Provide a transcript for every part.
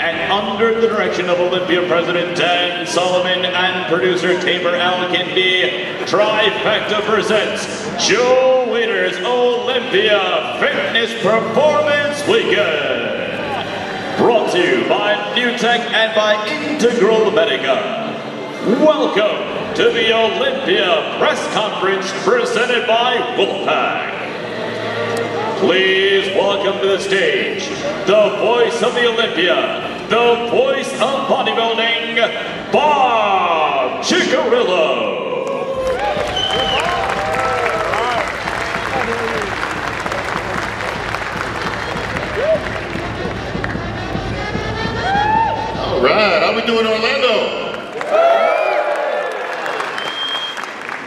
and under the direction of Olympia President Dan Solomon and producer Tamer Al-Guindy, Trifecta presents Joe Weider's Olympia Fitness Performance Weekend. Brought to you by NewTek and by Integral Medica. Welcome to the Olympia Press Conference presented by Wolfpack. Please welcome to the stage, the voice of the Olympia, the voice of bodybuilding, Bob Cicherillo. All right, how we doing, Orlando?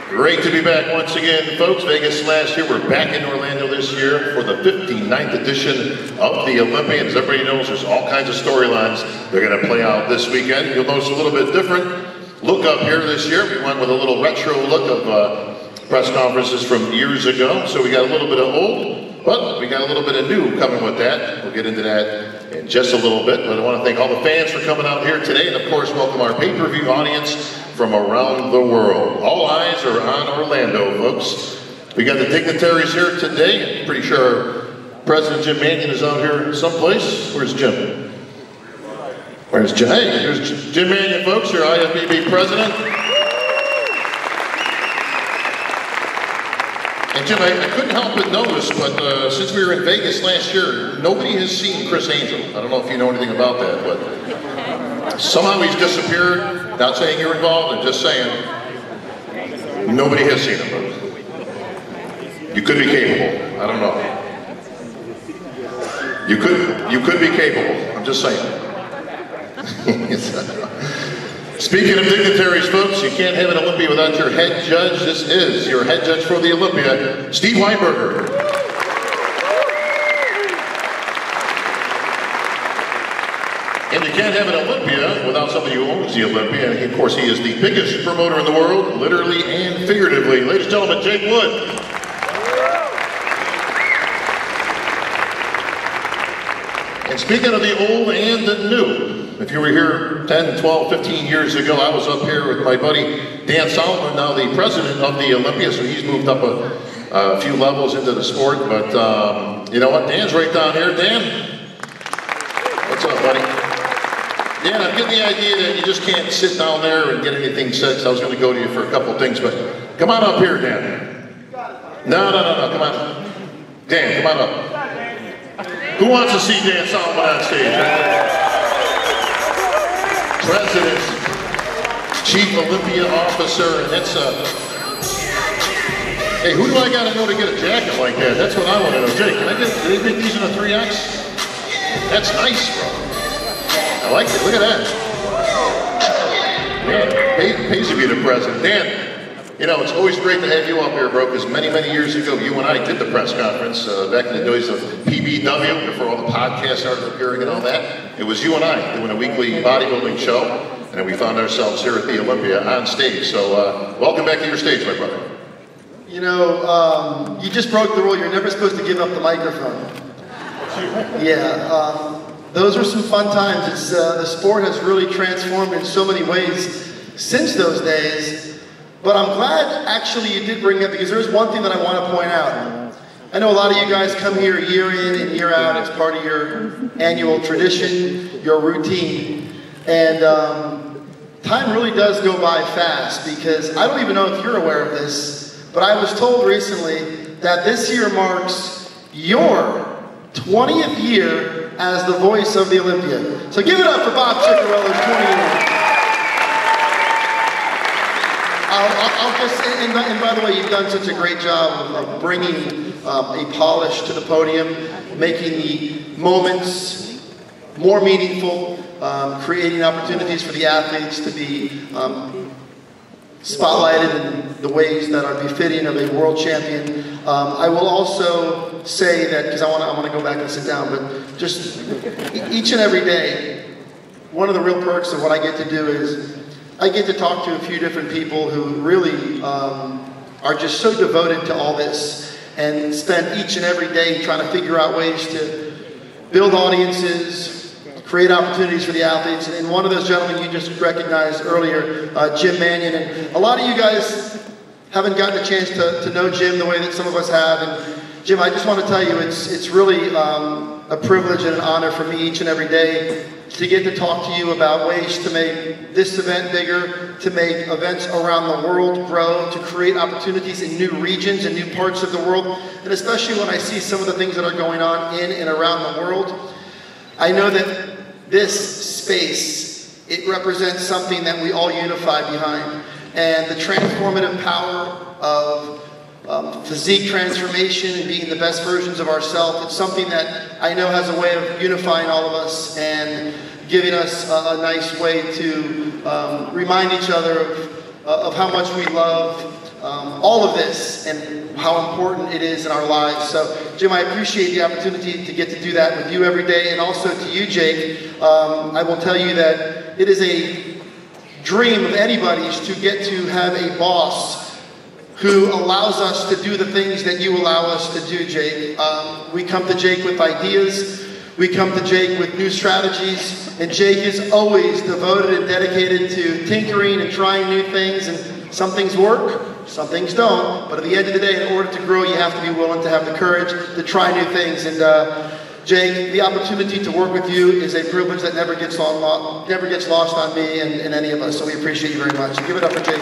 Great to be back once again, folks. Vegas last year, we're back in Orlando this year for the 59th edition of the Olympia. As everybody knows, there's all kinds of storylines they're going to play out this weekend. You'll notice a little bit different look up here this year. We went with a little retro look of press conferences from years ago. So we got a little bit of old, but we got a little bit of new coming with that. We'll get into that in just a little bit. But I want to thank all the fans for coming out here today, and of course, welcome our pay-per-view audience from around the world. All eyes are on Orlando, folks. We got the dignitaries here today. I'm pretty sure President Jim Mannion is out here someplace. Where's Jim? Where's Jim? Hey, here's Jim Mannion, folks, your IFBB president. And Jim, I couldn't help but notice, but since we were in Vegas last year, nobody has seen Chris Angel. I don't know if you know anything about that, but somehow he's disappeared. Not saying you're involved, I'm just saying nobody has seen him. You could be capable. I don't know. You could be capable. I'm just saying. Speaking of dignitaries, folks, you can't have an Olympia without your head judge. This is your head judge for the Olympia, Steve Weinberger. And you can't have an Olympia without somebody who owns the Olympia. And of course, he is the biggest promoter in the world, literally and figuratively. Ladies and gentlemen, Jake Wood. And speaking of the old and the new, if you were here 10, 12, 15 years ago, I was up here with my buddy Dan Solomon, now the president of the Olympia, so he's moved up a few levels into the sport. But you know what? Dan's right down here. Dan, what's up, buddy? Dan, I'm getting the idea that you just can't sit down there and get anything said, so I was going to go to you for a couple things, but come on up here, Dan. No, come on. Dan, come on up. Who wants to see Dan Solomon on stage? President, Chief Olympia Officer, and that's hey, who do I got to know to get a jacket like that? That's what I want to know. Jake, do they make these in a 3X? That's nice, bro. I like it. Look at that. Man, pays to be the president. Dan, you know, it's always great to have you up here, bro, because many, many years ago, you and I did the press conference back in the days of PBW, before all the podcasts started appearing and all that. It was you and I doing a weekly bodybuilding show, and then we found ourselves here at the Olympia on stage. So welcome back to your stage, my brother. You know, you just broke the rule. You're never supposed to give up the microphone. Yeah. Those were some fun times. The sport has really transformed in so many ways since those days. But I'm glad actually you did bring it up, because there's one thing that I want to point out. I know a lot of you guys come here year in and year out. It's part of your annual tradition, your routine. And time really does go by fast, because I don't even know if you're aware of this, but I was told recently that this year marks your 20th year as the voice of the Olympia. So give it up for Bob Cicherillo's 20 years. I'll just, and by the way, you've done such a great job of bringing a polish to the podium, making the moments more meaningful, creating opportunities for the athletes to be spotlighted in the ways that are befitting of a world champion. I will also say that, because I want to go back and sit down, but just each and every day, one of the real perks of what I get to do is I get to talk to a few different people who really are just so devoted to all this and spend each and every day trying to figure out ways to build audiences, create opportunities for the athletes. And one of those gentlemen you just recognized earlier, Jim Mannion. And a lot of you guys haven't gotten a chance to know Jim the way that some of us have. And Jim, I just want to tell you, it's really a privilege and an honor for me each and every day to get to talk to you about ways to make this event bigger, to make events around the world grow, to create opportunities in new regions and new parts of the world, and especially when I see some of the things that are going on in and around the world. I know that this space, it represents something that we all unify behind, and the transformative power of physique transformation and being the best versions of ourselves. It's something that I know has a way of unifying all of us and giving us a nice way to remind each other of how much we love all of this and how important it is in our lives. So, Jim, I appreciate the opportunity to get to do that with you every day, and also to you, Jake. I will tell you that it is a dream of anybody's to get to have a boss who allows us to do the things that you allow us to do, Jake. We come to Jake with ideas, we come to Jake with new strategies, and Jake is always devoted and dedicated to tinkering and trying new things, and some things work, some things don't, but at the end of the day, in order to grow, you have to be willing to have the courage to try new things. And Jake, the opportunity to work with you is a privilege that never gets lost on me and any of us, so we appreciate you very much. Give it up for Jake.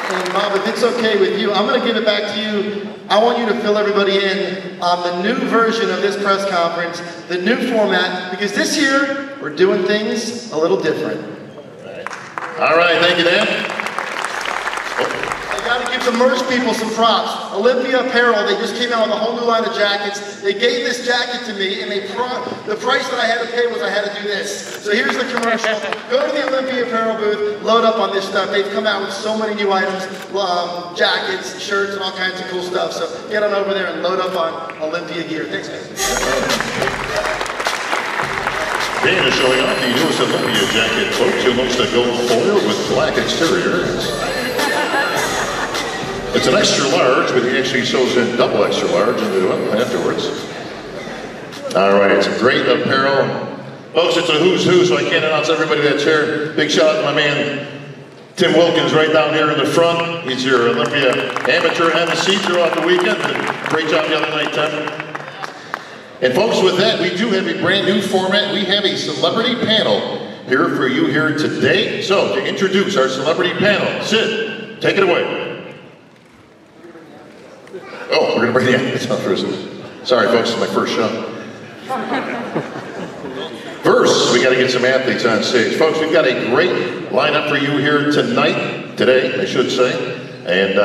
And Bob, if it's okay with you, I'm going to give it back to you. I want you to fill everybody in on the new version of this press conference, the new format, because this year we're doing things a little different. All right, thank you, Dan. I got to give the merch people some props. Olympia Apparel, they just came out with a whole new line of jackets. They gave this jacket to me, and the price that I had to pay was I had to do this. So here's the commercial. Go to the Olympia Apparel booth, load up on this stuff. They've come out with so many new items, jackets, shirts, and all kinds of cool stuff. So get on over there and load up on Olympia gear. Thanks, guys. Dan is showing off the newest Olympia jacket, folks. You'll notice the gold foil with black exterior. It's an extra large, but he actually shows in double extra large into it afterwards. All right, it's a great apparel. Folks, it's a who's who, so I can't announce everybody that's here. Big shout out to my man, Tim Wilkins, right down here in the front. He's your Olympia amateur MC throughout the weekend. Great job the other night, Tim. And folks, with that, we do have a brand new format. We have a celebrity panel here for you here today. So, to introduce our celebrity panel, Sid, take it away. Oh, we're going to bring the athletes up first. Sorry, folks, it's my first show. First, we got to get some athletes on stage. Folks, we've got a great lineup for you here today, I should say. And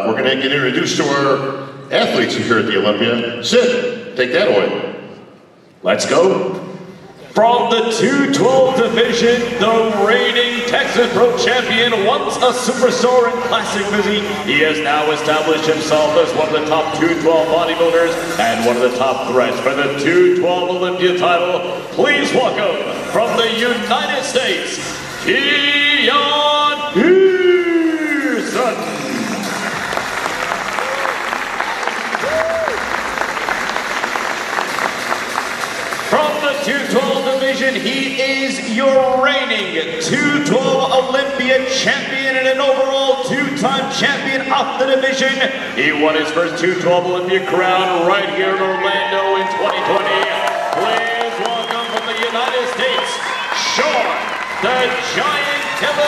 we're going to get introduced to our athletes here at the Olympia. Sid, take that away. Let's go. From the 212 division, the reigning Texas Pro champion, once a superstar in classic physique, he has now established himself as one of the top 212 bodybuilders and one of the top threats for the 212 Olympia title. Please welcome, from the United States, Keone Pearson. From the 212 division, he is your reigning 212 Olympia champion and an overall two-time champion of the division. He won his first 212 Olympia crown right here in Orlando in 2020. Please welcome from the United States, Shaun the Giant Clarida.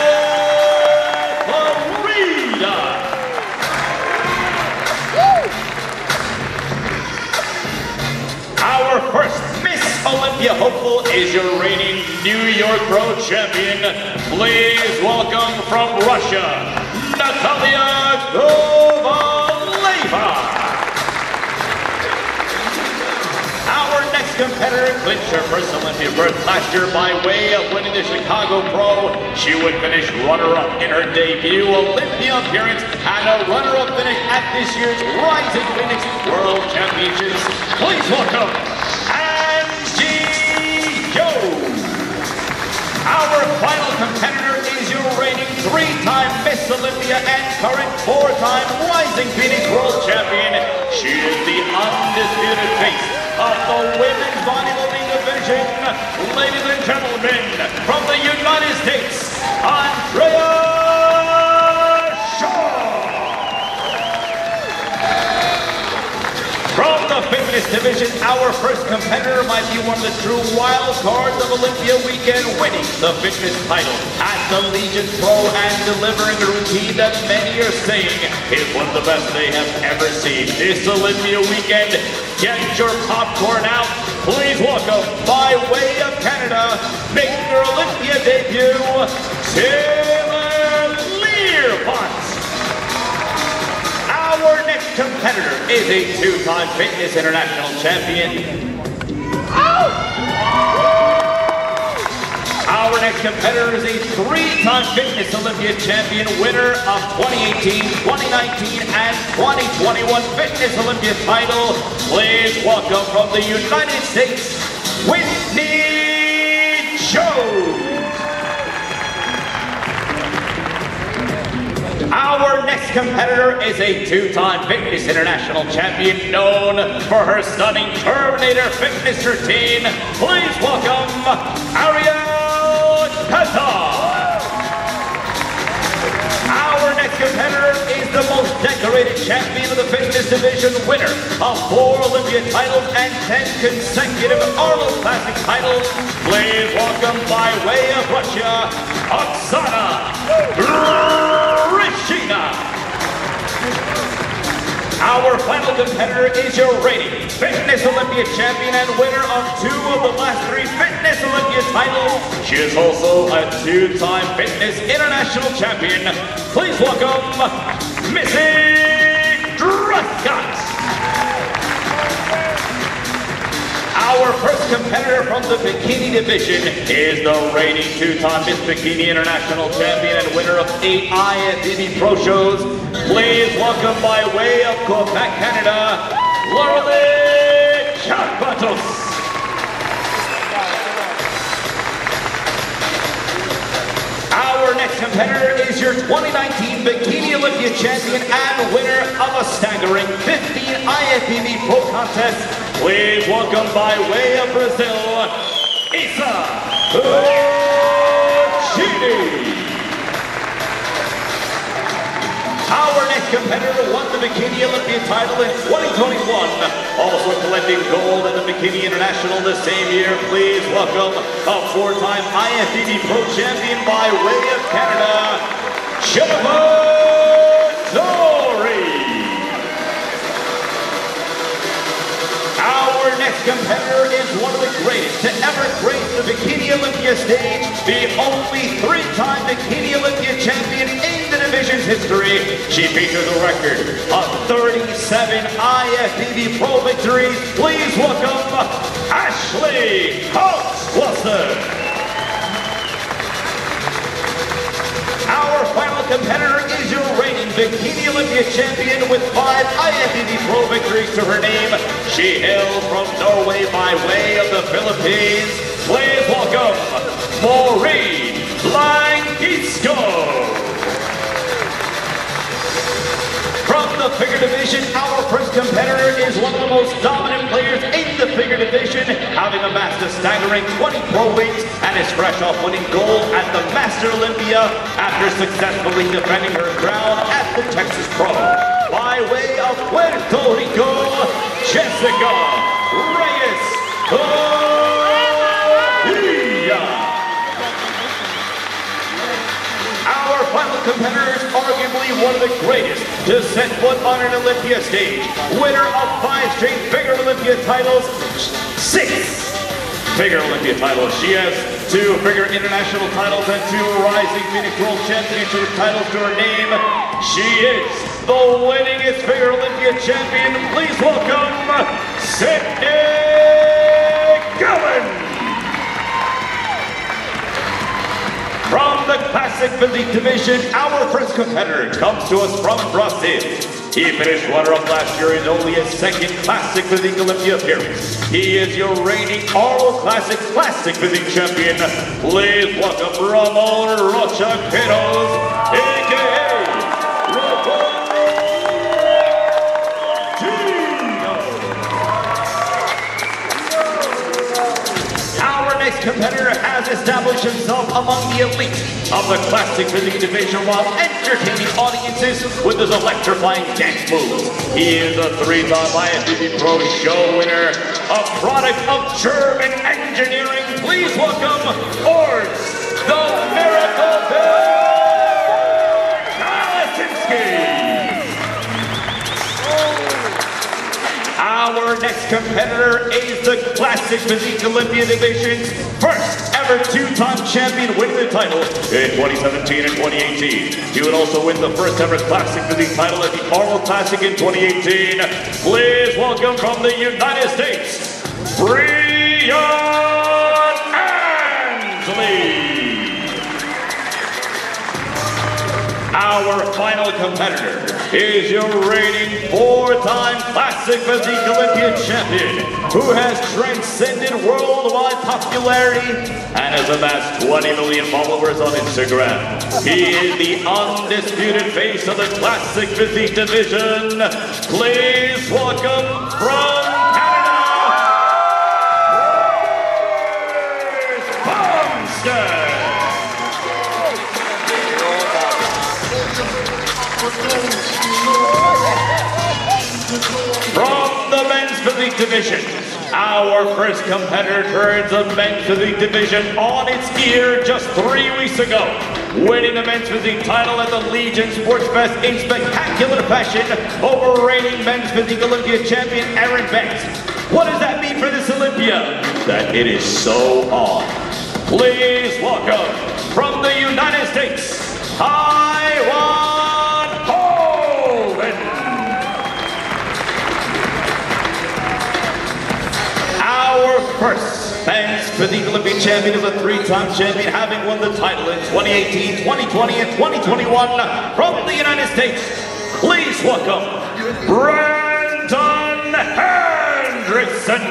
Our first Olympia hopeful is your reigning New York Pro champion. Please welcome from Russia, Natalia Kovaleva. Our next competitor clinched her first Olympia berth last year by way of winning the Chicago Pro. She would finish runner-up in her debut Olympia appearance and a runner-up finish at this year's Rising Phoenix World Championships. Please welcome our final competitor is your reigning three-time Miss Olympia and current four-time Rising Phoenix World Champion. She is the undisputed face women's bodybuilding division, ladies and gentlemen, from the United States, Andrea Shaw. From the fitness division, our first competitor might be one of the true wild cards of Olympia Weekend, winning the fitness title at the Legion Pro and delivering a routine that many are saying is one of the best they have ever seen. This Olympia Weekend, get your popcorn out. Please welcome, by way of Canada, making her Olympia debut, Learmont. Our next competitor is a two-time fitness international champion. Our next competitor is a three-time fitness Olympia champion, winner of 2018, 2019, and 2021 Fitness Olympia title. Please welcome from the United States, Whitney Jones. Our next competitor is a two-time fitness international champion known for her stunning Terminator fitness routine. Please welcome Ariel Khadr. Our next competitor is the most decorated champion of the fitness division, winner of 4 Olympia titles and 10 consecutive Arnold Classic titles. Please welcome, by way of Russia, Oksana Grishina. Our final competitor is your reigning Fitness Olympia champion and winner of 2 of the last 3 Fitness Olympia titles. She is also a 2-time Fitness International champion. Please welcome Missy Truscott. Our first competitor from the bikini division is the reigning 2-time Miss Bikini International champion and winner of 8 IFBB Pro shows. Please welcome, by way of Quebec, Canada, Lenda Murray. Our next competitor is your 2019 Bikini Olympia champion and winner of a staggering 15 IFBB Pro contests. Please welcome, by way of Brazil, Isabelle Nunes. Our next competitor won the Bikini Olympia title in 2021, also collecting gold at the Bikini International the same year. Please welcome a 4-time IFBB Pro champion by way of Canada, Dorie. Our next competitor is one of the greatest to ever grace the Bikini Olympia stage, the only 3-time Bikini Olympia champion in the division's history. She features a record of 37 IFBB Pro victories. Please welcome Ashley Wilson. Our final competitor is your reigning Bikini Olympia champion with 5 IFBB Pro victories to her name. She hails from Norway by way of the Philippines. Please welcome Maureen Blanquisco. From the figure division, our first competitor is one of the most dominant players in the figure division, having amassed a staggering 20 pro wins and is fresh off winning gold at the Master Olympia after successfully defending her crown at the Texas Pro. By way of Puerto Rico, Jessica Reyes. Our final competitor is arguably one of the greatest to set foot on an Olympia stage. Winner of 5 straight figure Olympia titles, 6 figure Olympia titles. She has 2 figure international titles and 2 Rising Phoenix World Championship titles to her name. She is the winningest figure Olympia champion. Please welcome Cydney Gillon. From the Classic Physique division, our first competitor comes to us from Brazil. He finished runner-up last year in only his 2nd Classic Physique Olympia appearance. He is your reigning Arnold Classic Physique champion. Please welcome Ramon Dino, a.k.a. next competitor has established himself among the elite of the classic physique division while entertaining audiences with his electrifying dance moves. He is a three-time IFBB Pro Show winner, a product of German engineering. Please welcome Urs the Miracle Kalecinski. Our next competitor is the Classic Physique Olympia Division's first ever two-time champion, winning the title in 2017 and 2018. He would also win the first ever Classic Physique title at the Arnold Classic in 2018. Please welcome from the United States, Breon Ansley. Our final competitor is your reigning four-time Classic Physique Olympia champion who has transcended worldwide popularity and has amassed 20 million followers on Instagram. He is the undisputed face of the Classic Physique division. Please welcome from Canada, Bumstead. From the men's physique division, our first competitor turns the men's physique division on its ear just 3 weeks ago, winning the men's physique title at the Legion Sports Fest in spectacular fashion over reigning men's physique Olympia champion Erin Banks. What does that mean for this Olympia? That it is so on. Please welcome from the United States, our first men's physique Olympia champion is a three-time champion, having won the title in 2018, 2020, and 2021 from the United States. Please welcome Brendan Hendrickson.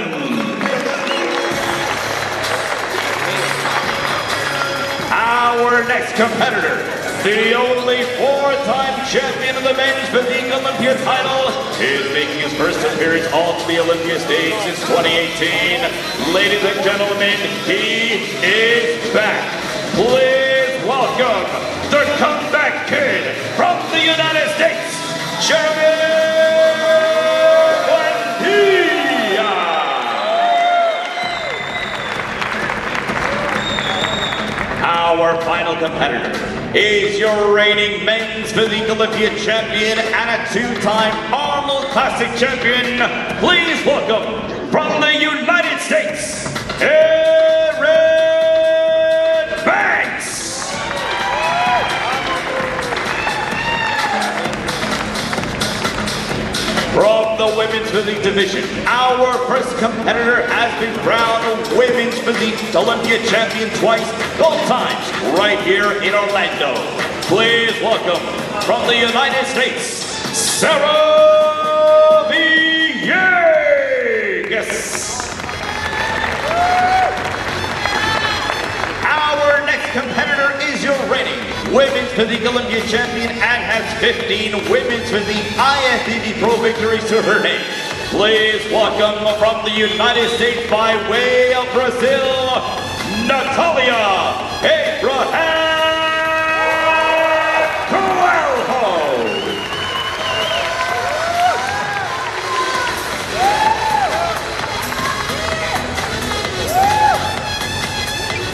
Our next competitor, the only four-time champion of the men's physique Olympia title, is making his first appearance on the Olympia stage since 2018. Ladies and gentlemen, he is back. Please welcome the comeback kid from the United States, Our final competitor is your reigning men's physique Olympia champion and a two-time Arnold Classic champion. Please welcome from the United States, Erin Banks. From the women's physique division, our first competitor has been crowned women's physique Olympia champion twice, both times right here in Orlando. Please welcome from the United States, Sarah Villegas. Our next competitor is your reigning women's physique Olympia champion and has 15 women's physique IFBB Pro victories to her name. Please welcome from the United States by way of Brazil, Natalia Kovaleva.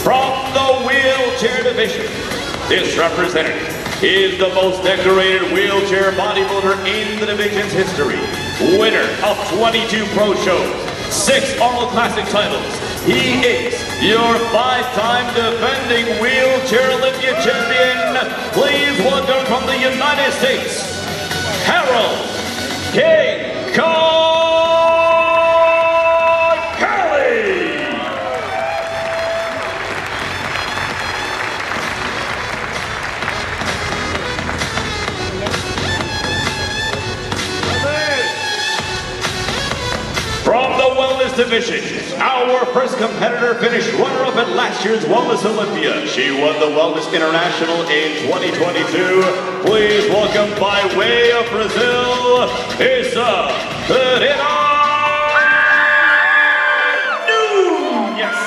From the wheelchair division, this representative is the most decorated wheelchair bodybuilder in the division's history. Winner of 22 pro shows, 6 Arnold Classic titles. He is your 5-time defending wheelchair Olympia champion. Please welcome from the United States, Harold King Kong. From the wellness division, our first competitor finished runner-up at last year's Wellness Olympia. She won the Wellness International in 2022. Please welcome by way of Brazil, Isabelle Nunes.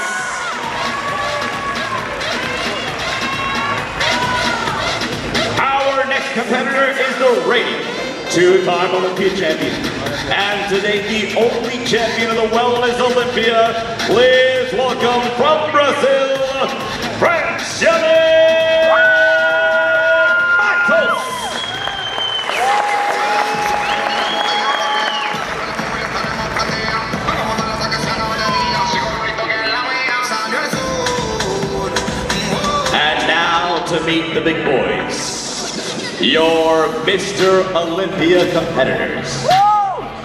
the reigning two-time Olympia champion, and today the only champion of the Wellness Olympia. Please welcome from Brazil, Francielle Mattos. And now to meet the big boys. Your Mr. Olympia competitors.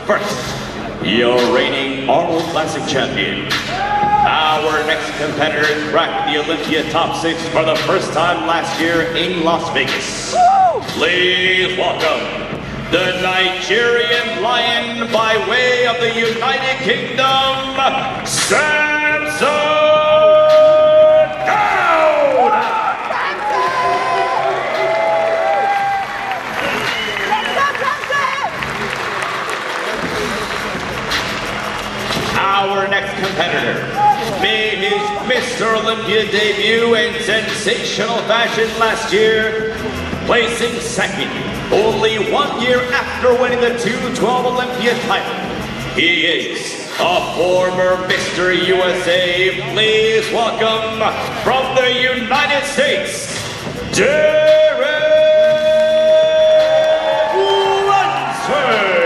First, your reigning Arnold Classic champion. Our next competitor cracked the Olympia top 6 for the first time last year in Las Vegas. Please welcome the Nigerian Lion by way of the United Kingdom, Samson Dauda. Our next competitor made his Mr. Olympia debut in sensational fashion last year, placing second only 1 year after winning the 212 Olympia title. He is a former Mr. USA. Please welcome from the United States, Terrick Lunsford.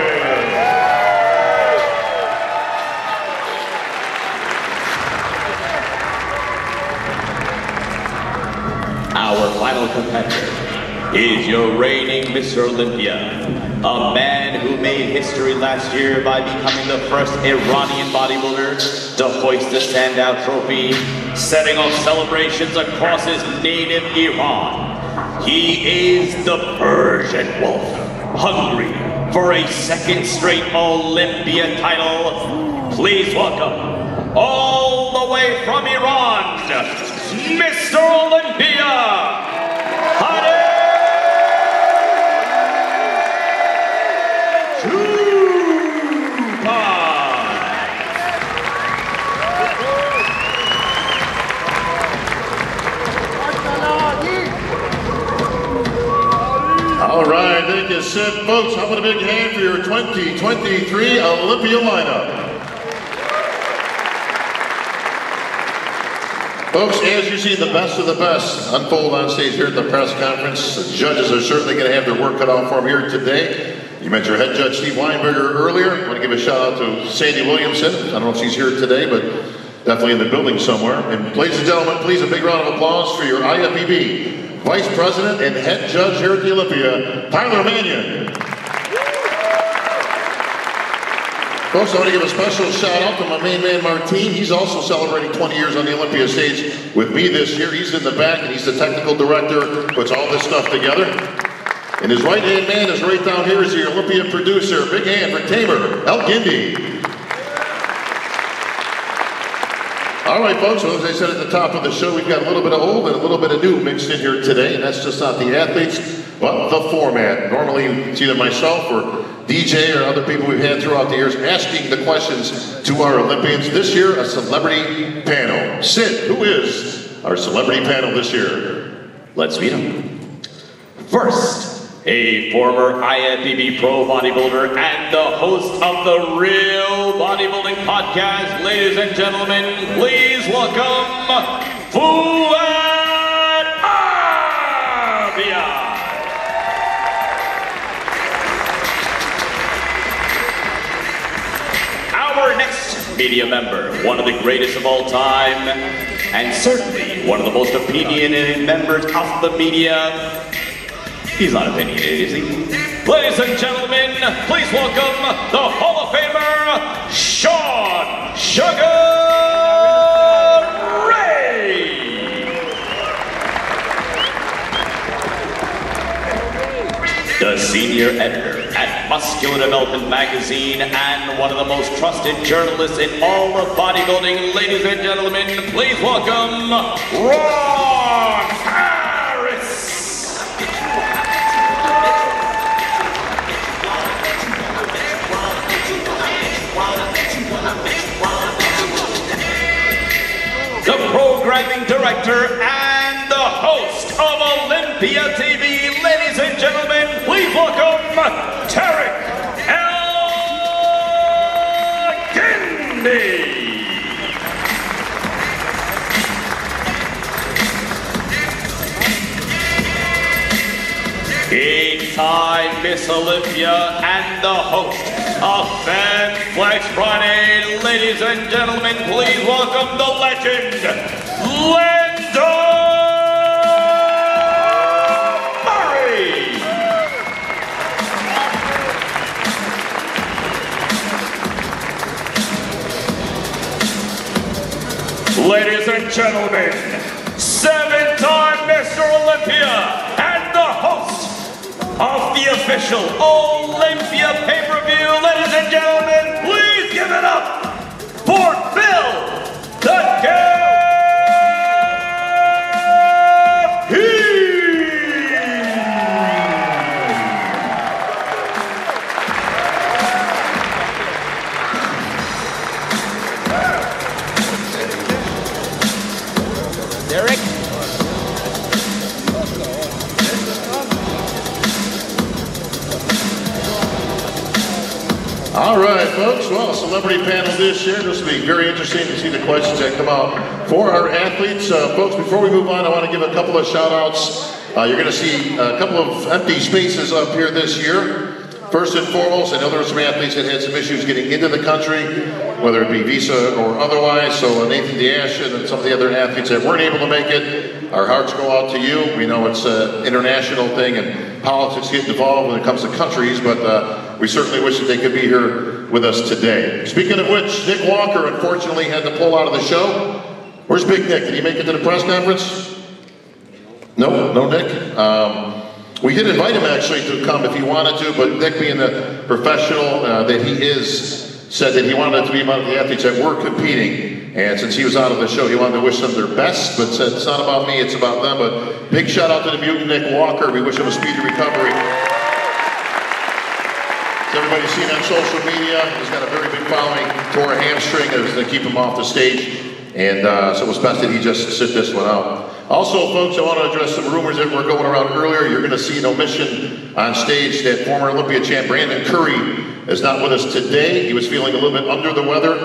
Our final competitor is your reigning Mr. Olympia, a man who made history last year by becoming the first Iranian bodybuilder to hoist the standout trophy, setting off celebrations across his native Iran. He is the Persian Wolf, hungry for a second straight Olympia title. Please welcome, all the way from Iran, Mr. Olympia, Hadi Choopan. All right, thank you, Sid. Folks, how about a big hand for your 2023 Olympia lineup? Folks, as you see the best of the best unfold on stage here at the press conference, the judges are certainly going to have their work cut out for them here today. You met your head judge, Steve Weinberger, earlier. I want to give a shout out to Sandy Williamson. I don't know if she's here today, but definitely in the building somewhere. And ladies and gentlemen, please a big round of applause for your IFBB Vice President and Head Judge here at the Olympia, Tyler Mannion. Folks, I want to give a special shout out to my main man, Martine. He's also celebrating 20 years on the Olympia stage with me this year. He's in the back and he's the technical director, puts all this stuff together. And his right-hand man is right down here is the Olympia producer. Big hand for Tamer El Guindy. All right, folks, well, as I said at the top of the show, we've got a little bit of old and a little bit of new mixed in here today, and that's just not the athletes, but the format. Normally, it's either myself or DJ or other people we've had throughout the years asking the questions to our Olympians. This year, a celebrity panel. Sid, who is our celebrity panel this year? Let's meet him. First, a former IFBB pro bodybuilder and the host of the Real Bodybuilding Podcast. Ladies and gentlemen, please welcome Fouad Abiad. Our next media member, one of the greatest of all time, and certainly one of the most opinionated members of the media. He's not opinionated, is he? Ladies and gentlemen, please welcome the Hall of Famer, Shaun the senior editor at Muscular Development Magazine and one of the most trusted journalists in all of bodybuilding. Ladies and gentlemen, please welcome Ron Harris. The programming director and the host of Olympia TV. Ladies and gentlemen, please welcome Terrick Guindy. 8-time Miss Olympia and the host of Fan Flex Friday. Ladies and gentlemen, please welcome the legend, Lenda Murray. Ladies and gentlemen, 7-time Mr. Olympia and the host of the official Olympia pay-per-view. Ladies and gentlemen, please give it up for Phil the Heath. Terrick. All right, folks. Well, celebrity panel this year. This will be very interesting to see the questions that come out for our athletes. Folks, before we move on, I want to give a couple of shout-outs. You're going to see a couple of empty spaces up here this year. First and foremost, I know there were some athletes that had some issues getting into the country, whether it be visa or otherwise. So Nathan DeAshin and some of the other athletes that weren't able to make it, our hearts go out to you. We know it's an international thing and politics get involved when it comes to countries, but we certainly wish that they could be here with us today. Speaking of which, Nick Walker unfortunately had to pull out of the show. Where's Big Nick? Did he make it to the press conference? No, no Nick. We did invite him actually to come if he wanted to, but Nick, being the professional that he is, said that he wanted to be among the athletes that were competing. And since he was out of the show, he wanted to wish them their best, but said it's not about me, it's about them. But big shout out to the mutant Nick Walker. We wish him a speedy recovery. As everybody's seen on social media, he's got a very big following. Tore a hamstring to keep him off the stage. And so it was best that he just sit this one out. Also, folks, I want to address some rumors that were going around earlier. You're going to see an omission on stage that former Olympia champ Brandon Curry is not with us today. He was feeling a little bit under the weather.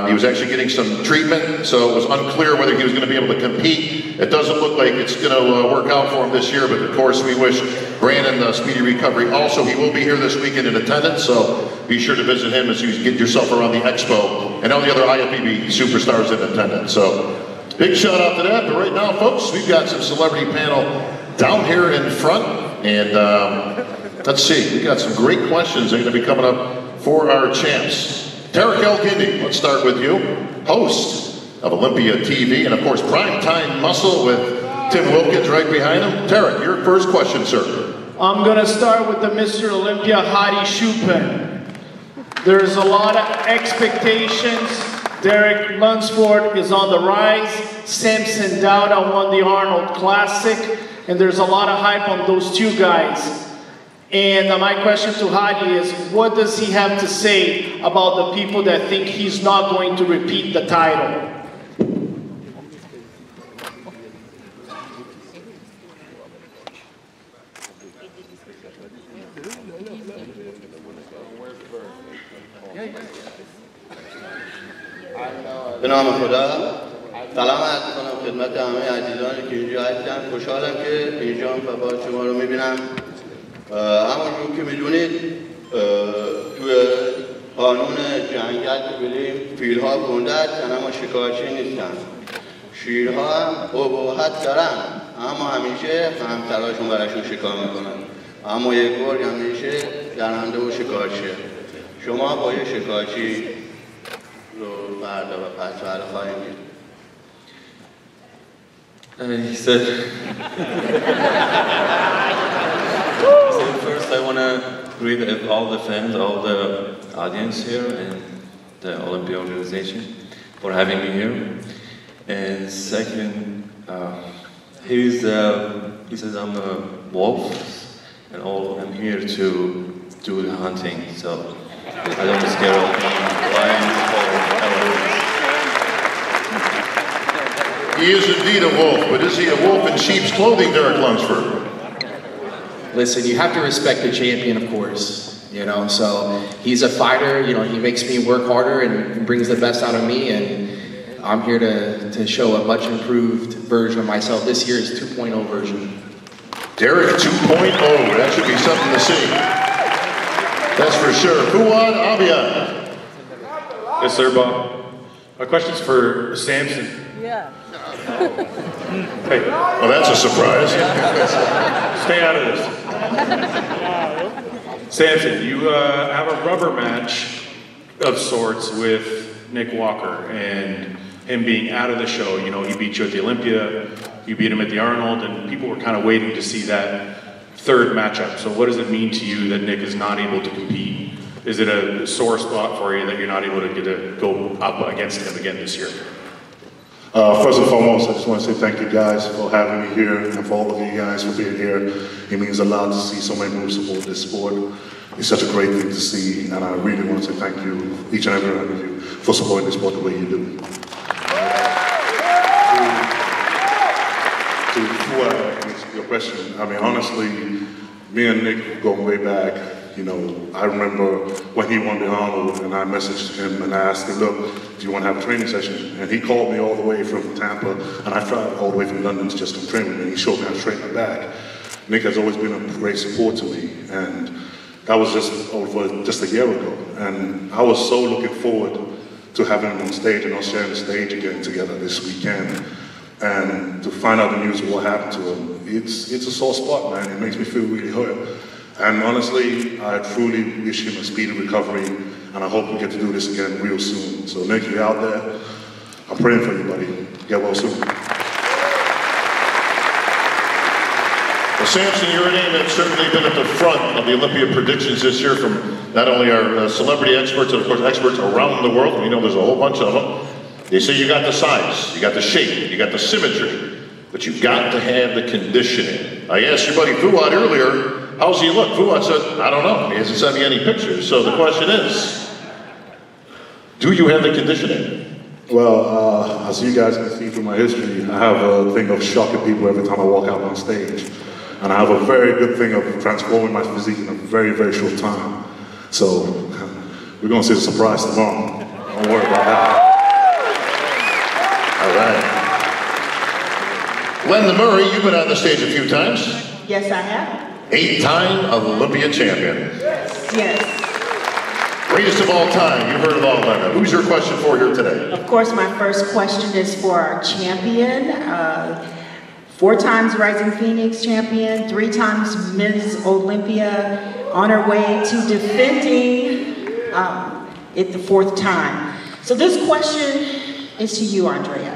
He was actually getting some treatment, so it was unclear whether he was going to be able to compete. It doesn't look like it's going to work out for him this year, but of course we wish Brandon a speedy recovery. Also, he will be here this weekend in attendance, so be sure to visit him as you get yourself around the expo and all the other IFBB superstars in attendance. So big shout out to that. But right now, folks, we've got some celebrity panel down here in front, and let's see, we got some great questions that are going to be coming up for our champs. Terrick Guindy, let's start with you, host of Olympia TV, and of course, primetime muscle with Tim Wilkins right behind him. Terrick, your first question, sir. I'm going to start with the Mr. Olympia, Hadi Choopan. There's a lot of expectations. Derek Lunsford is on the rise. Samson Dauda won the Arnold Classic. And there's a lot of hype on those two guys. And my question to Hadi is, what does he have to say about the people that think he's not going to repeat the title? به نام خدا سلام عرض می‌کنم خدمت همه عزیزانی که اینجا هستن. خوشحالم که اینجا و با شما رو می‌بینم. همونجور که می‌دونید توی قانون جنگل که بریم فیل‌ها گنده هستن اما شکارچی نیستن. شیرها هم ابهت دارن اما همیشه همسراشون براشون شکار می‌کنن. اما یک گرگ همیشه درنده و شکارچیه. شما با یه شکارچی فردا و پس فردا خواهیم دید. He said, first I want to greet all the fans, all the audience here and the Olympia organization for having me here. And second, he says I'm a wolf and I'm here to do the hunting, so I don't scare of lions or elephants. He is indeed a wolf, but is he a wolf in sheep's clothing, Derek Lunsford? listen, you have to respect the champion, of course, you know, so he's a fighter, you know, he makes me work harder and brings the best out of me, and I'm here to show a much improved version of myself. This year is 2.0 version. Terrick 2.0, that should be something to see. That's for sure. Fouad, Abiad. Yes, sir, Bob. My question's for Samson. Yeah. Hey. Well, that's a surprise. Stay out of this. Samson, you have a rubber match of sorts with Nick Walker, and him being out of the show. You know, he beat you at the Olympia, you beat him at the Arnold, and people were kind of waiting to see that third matchup. So what does it mean to you that Nick is not able to compete? Is it a sore spot for you that you're not able to get to go up against him again this year? First and foremost, I just want to say thank you guys for having me here, and for all of you guys for being here. It means a lot to see so many people support this sport. It's such a great thing to see, and I really want to say thank you, each and every one of you, for supporting this sport the way you do. To your question, I mean, honestly, me and Nick going way back. You know, I remember when he won the Arnold, and I messaged him and I asked him, look, do you want to have a training session? And he called me all the way from Tampa, and I traveled all the way from London to just come train with me. He showed me how to straighten my back. Nick has always been a great support to me, and that was just a year ago. And I was so looking forward to having him on stage and us sharing the stage again together this weekend. And to find out the news of what happened to him, it's a sore spot, man. It makes me feel really hurt. And honestly, I truly wish him a speedy recovery, and I hope we get to do this again real soon. So Nick, you're out there, I'm praying for you, buddy. Get well soon. Well, Samson, your name has certainly been at the front of the Olympia predictions this year from not only our celebrity experts, but of course experts around the world. We know there's a whole bunch of them. They say you got the size, you got the shape, you got the symmetry, but you've got to have the conditioning. I asked your buddy Fouad earlier, how's he look? Fouad said, I don't know. He hasn't sent me any pictures. So the question is, do you have the conditioning? Well, as you guys can see from my history, I have a thing of shocking people every time I walk out on stage. And I have a very good thing of transforming my physique in a very, very short time. So we're going to see a surprise tomorrow. Don't worry about that. All right. Lenda Murray, you've been on the stage a few times. Yes, I have. 8-time Olympia champion. Yes. Greatest of all time. You've heard it all, Lenda. Who's your question for here today? Of course, my first question is for our champion. 4 times Rising Phoenix champion, 3 times Miss Olympia, on her way to defending it the 4th time. So this question is to you, Andrea.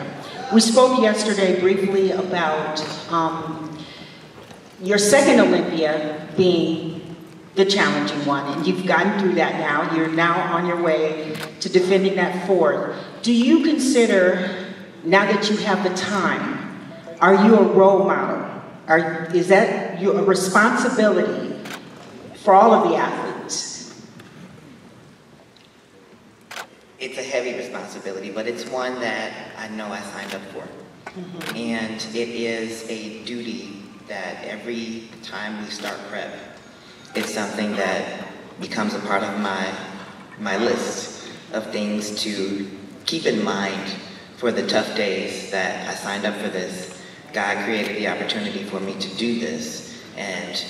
We spoke yesterday briefly about your second Olympia being the challenging one, and you've gotten through that now. You're now on your way to defending that 4th. Do you consider, now that you have the time, are you a role model? Is that your responsibility for all of the athletes? It's a heavy responsibility, but it's one that I know I signed up for. Mm-hmm. And it is a duty that every time we start prep, it's something that becomes a part of my list of things to keep in mind for the tough days that I signed up for this. God created the opportunity for me to do this, and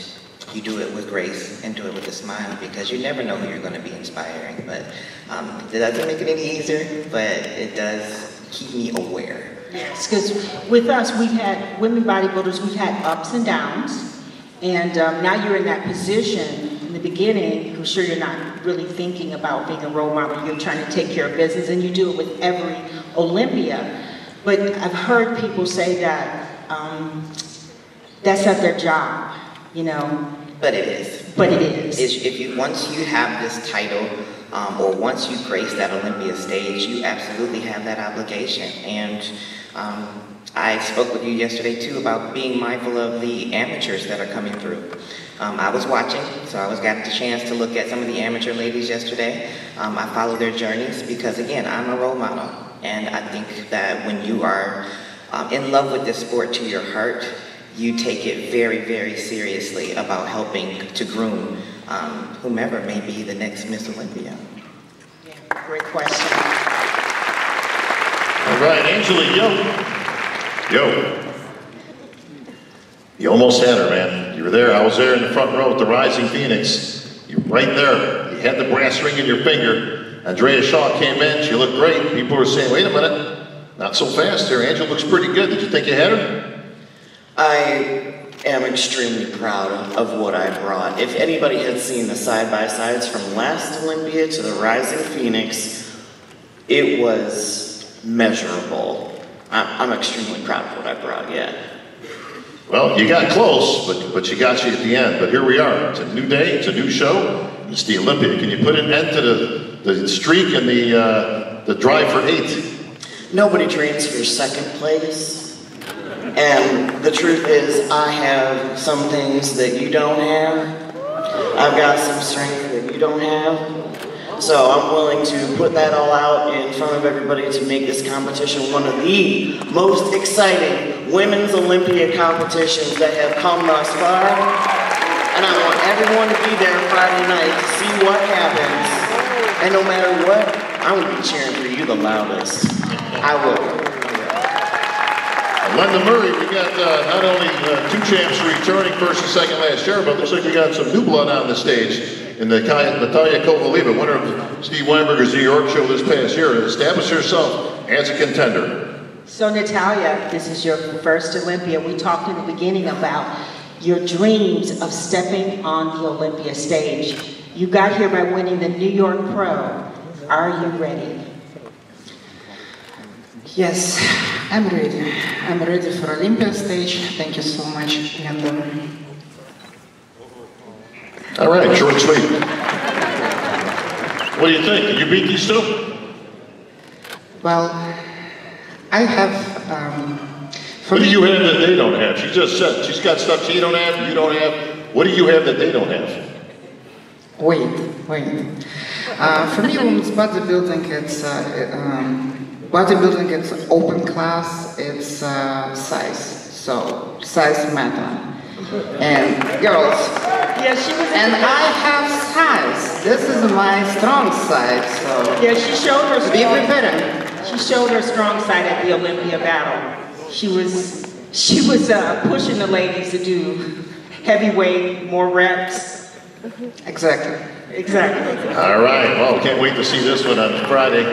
you do it with grace and do it with a smile, because you never know who you're going to be inspiring. But it doesn't make it any easier, but it does keep me aware. Yes, because with us, we've had women bodybuilders, we've had ups and downs, and now you're in that position. In the beginning, I'm sure you're not really thinking about being a role model. You're trying to take care of business, and you do it with every Olympia. But I've heard people say that that's not their job, you know. But it is. But it is. Once you have this title, or once you grace that Olympia stage, you absolutely have that obligation. And I spoke with you yesterday too about being mindful of the amateurs that are coming through. I was watching, so I got the chance to look at some of the amateur ladies yesterday. I follow their journeys because, again, I'm a role model. And I think that when you are in love with this sport to your heart, you take it very, very seriously about helping to groom whomever may be the next Miss Olympia. Yeah, great question. All right, Angela, yo. You almost had her, man. You were there. I was there in the front row with the Rising Phoenix. You were right there. You had the brass ring in your finger. Andrea Shaw came in. She looked great. People were saying, wait a minute, not so fast here. Angela looks pretty good. Did you think you had her? I am extremely proud of what I brought. If anybody had seen the side-by-sides from last Olympia to the Rising Phoenix, it was measurable. I'm extremely proud of what I brought, yeah. Well, you got close, but you got you at the end. But here we are. It's a new day. It's a new show. It's the Olympia. Can you put an end to the streak and the drive for 8? Nobody trains for second place. And the truth is, I have some things that you don't have. I've got some strength that you don't have. So I'm willing to put that all out in front of everybody to make this competition one of the most exciting women's Olympia competitions that have come thus far. And I want everyone to be there Friday night to see what happens. And no matter what, I'm going to be cheering for you the loudest. I will. Lenda Murray, we got not only 2 champs returning, first and second last year, but looks like we got some new blood on the stage. In the Natalia Kovaleva, winner of Steve Weinberger's New York show this past year, and established herself as a contender. So Natalia, this is your first Olympia. We talked in the beginning about your dreams of stepping on the Olympia stage. You got here by winning the New York Pro. Are you ready? Yes, I'm ready. I'm ready for Olympia stage. Thank you so much. And, all right, short and sweet. What do you think? Can you beat these two? well, I have. What do you have that they don't have? She just said she's got stuff she don't have, you don't have. What do you have that they don't have? Wait. For me, women's bodybuilding, it's open class, it's size. So size matter. And girls, yeah, she was. And I have size. This is my strong side. So yeah, she showed her. Be prepared. She showed her strong side at the Olympia battle. She was pushing the ladies to do heavyweight, more reps. Exactly. All right. Well, can't wait to see this one on Friday.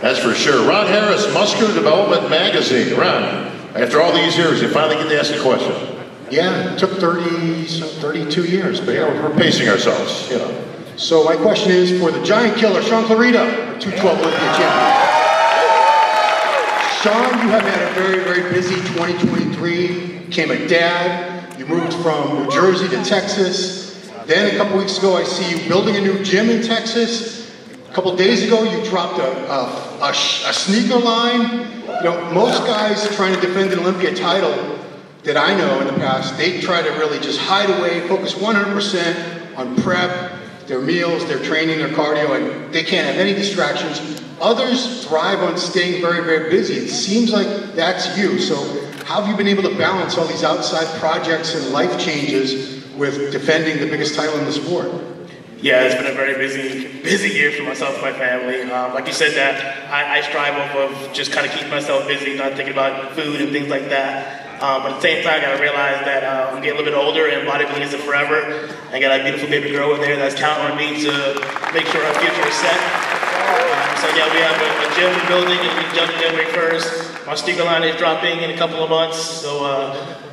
That's for sure. Ron Harris, Muscular Development Magazine. Ron, after all these years, you finally get to ask a question. Yeah, it took 32 years, but yeah, we're pacing ourselves, you know. So my question is for the giant killer, Shaun Clarida, 212 Olympia champion. Shaun, you have had a very, very busy 2023. Became a dad. You moved from New Jersey to Texas. Then a couple weeks ago, I see you building a new gym in Texas. A couple days ago, you dropped a sneaker line. You know, most guys trying to defend an Olympia title that I know in the past, they try to really just hide away, focus 100% on prep, their meals, their training, their cardio, and they can't have any distractions. Others thrive on staying very, very busy. It seems like that's you. So how have you been able to balance all these outside projects and life changes with defending the biggest title in the sport? Yeah, it's been a very busy year for myself and my family. Like you said, that I strive off of just kind of keeping myself busy, not thinking about food and things like that. But at the same time, I gotta realize that I'm getting a little bit older and bodybuilding isn't forever. I got a beautiful baby girl in there that's counting on me to make sure her future is set. So yeah, we have a gym building and we jumped January 1st. My sneaker line is dropping in a couple of months. So,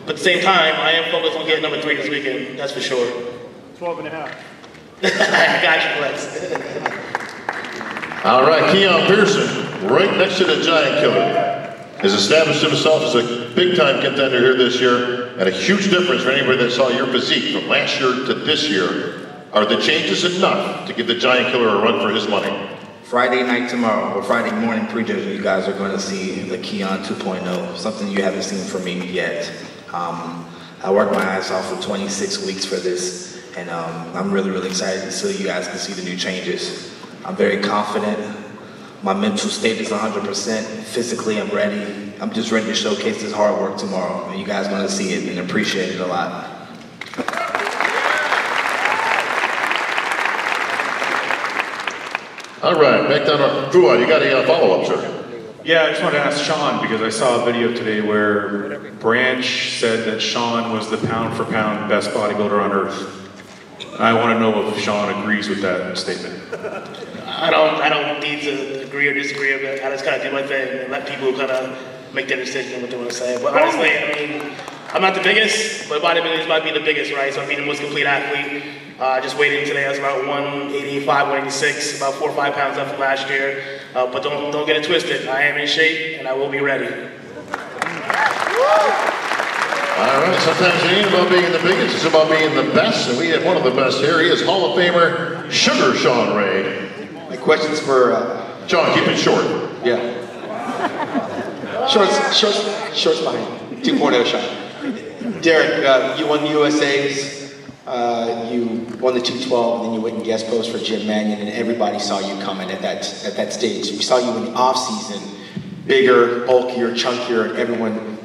but at the same time, I am focused on getting number 3 this weekend, that's for sure. 12 and a half. I got you, Flex. All right, Keone Pearson, right next to the giant killer, has established himself as a big-time contender here this year, and a huge difference for anybody that saw your physique from last year to this year. Are the changes enough to give the giant killer a run for his money? Friday night tomorrow, or Friday morning pre-judging, you guys are going to see the Keone 2.0, something you haven't seen from me yet. I worked my ass off for 26 weeks for this, and I'm really, really excited so you guys can see the new changes. I'm very confident. My mental state is 100%. Physically, I'm ready. I'm just ready to showcase this hard work tomorrow. And you guys are gonna see it and appreciate it a lot. All right, back down to Fouad, you got a follow-up, sir? Yeah, I just wanted to ask Shaun, because I saw a video today where Branch said that Shaun was the pound-for-pound best bodybuilder on earth. I want to know if Shaun agrees with that statement. I don't need to agree or disagree with it. I just kind of do my thing and let people kind of make their decision what they want to say. But honestly, I mean, I'm not the biggest, but bodybuilders might be the biggest, right? So I'm being the most complete athlete. Just weighed in today, I was about 185, 186, about 4 or 5 pounds up from last year. But don't get it twisted. I am in shape and I will be ready. All right, sometimes it ain't about being the biggest, it's about being the best, and we have one of the best here. He is Hall of Famer, Sugar Shaun Ray. My question's for... Shaun, keep it short. Yeah. Short's behind. 2.0 shot. Terrick, you won the USAs, you won the 212, and then you went and guest post for Jim Mannion, and everybody saw you coming at that stage. We saw you in the off-season, bigger, bulkier, chunkier, and everyone,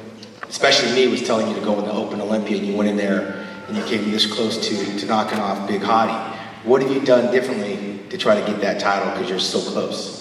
especially me, was telling you to go in the Open Olympia, and you went in there, and you came this close to knocking off Big Hadi. What have you done differently to try to get that title, because you're so close?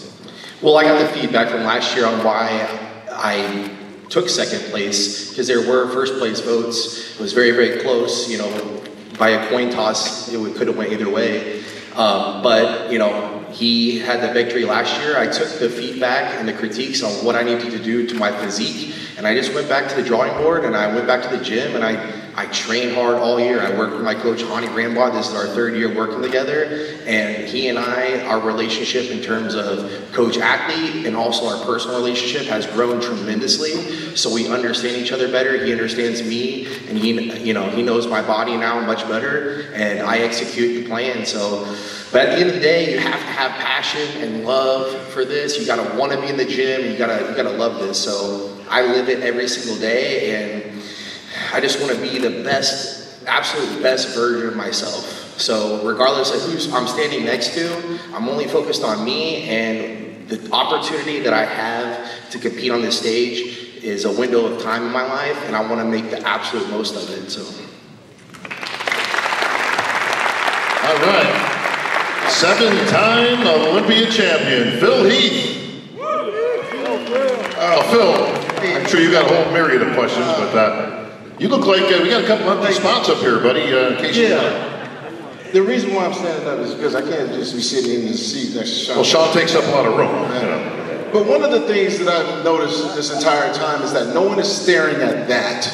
Well, I got the feedback from last year on why I took second place, because there were first place votes. It was very, very close, you know, by a coin toss, it could have went either way. But, you know, he had the victory last year. I took the feedback and the critiques on what I needed to do to my physique, and I just went back to the drawing board, and I went back to the gym, and I trained hard all year. I worked with my coach, Hadi Choopan. This is our 3rd year working together, and he and I, our relationship in terms of coach-athlete and also our personal relationship has grown tremendously. So we understand each other better. He understands me, and he knows my body now much better, and I execute the plan. So, but at the end of the day, you have to have passion and love for this. You gotta want to be in the gym, and you gotta love this. So I live it every single day, and I just want to be the best, absolute best version of myself. So regardless of who I'm standing next to, I'm only focused on me, and the opportunity that I have to compete on this stage is a window of time in my life, and I want to make the absolute most of it. So. All right. 7-time Olympia champion, Phil Heath. Phil, I'm sure you got a whole myriad of questions, but you look like we got a couple empty spots up here, buddy, in case you want. The reason why I'm standing up is because I can't just be sitting in the seat next to Shaun. Well, Shaun takes up a lot of room. But one of the things that I've noticed this entire time is that no one is staring at that.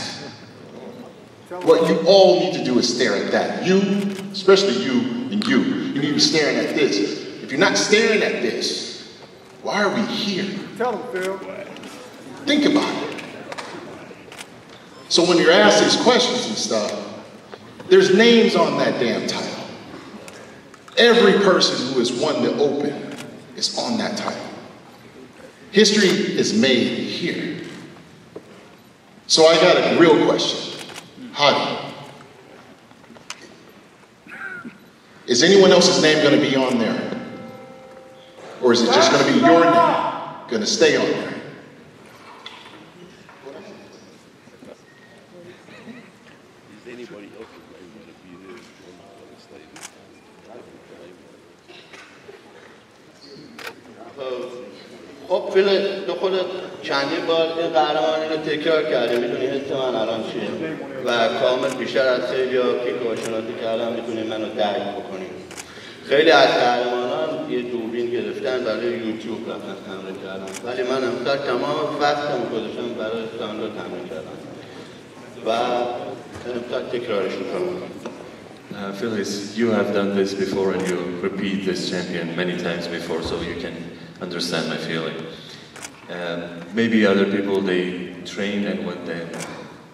What you all need to do is stare at that. You, especially you and you need to be staring at this. If you're not staring at this, why are we here? Tell them, Phil. Think about it. So when you're asked these questions and stuff, there's names on that damn title. Every person who has won the Open is on that title. History is made here. So I got a real question. Hadi, is anyone else's name going to be on there? Or is it just going to be your name going to stay on there? خب فیل تو خودت چندین بار این قهرمانی رو تکرار کردی، میدونی حس من الان چیه و کامل بیشتر از خیلی ها که کارشناسی کردن میتونی منو درک بکنی. خیلی از قهرمانان یه دوربین گرفتن برای یوتیوب رفتن تمرین کردن، ولی من امسال تمام وقتم گذاشتم برای استاندارد تمرین کردن و امسال تکرارش میکنم. Phyllis, you have done this before and you repeat this champion many times before, so you can understand my feeling. Maybe other people, they trained and went and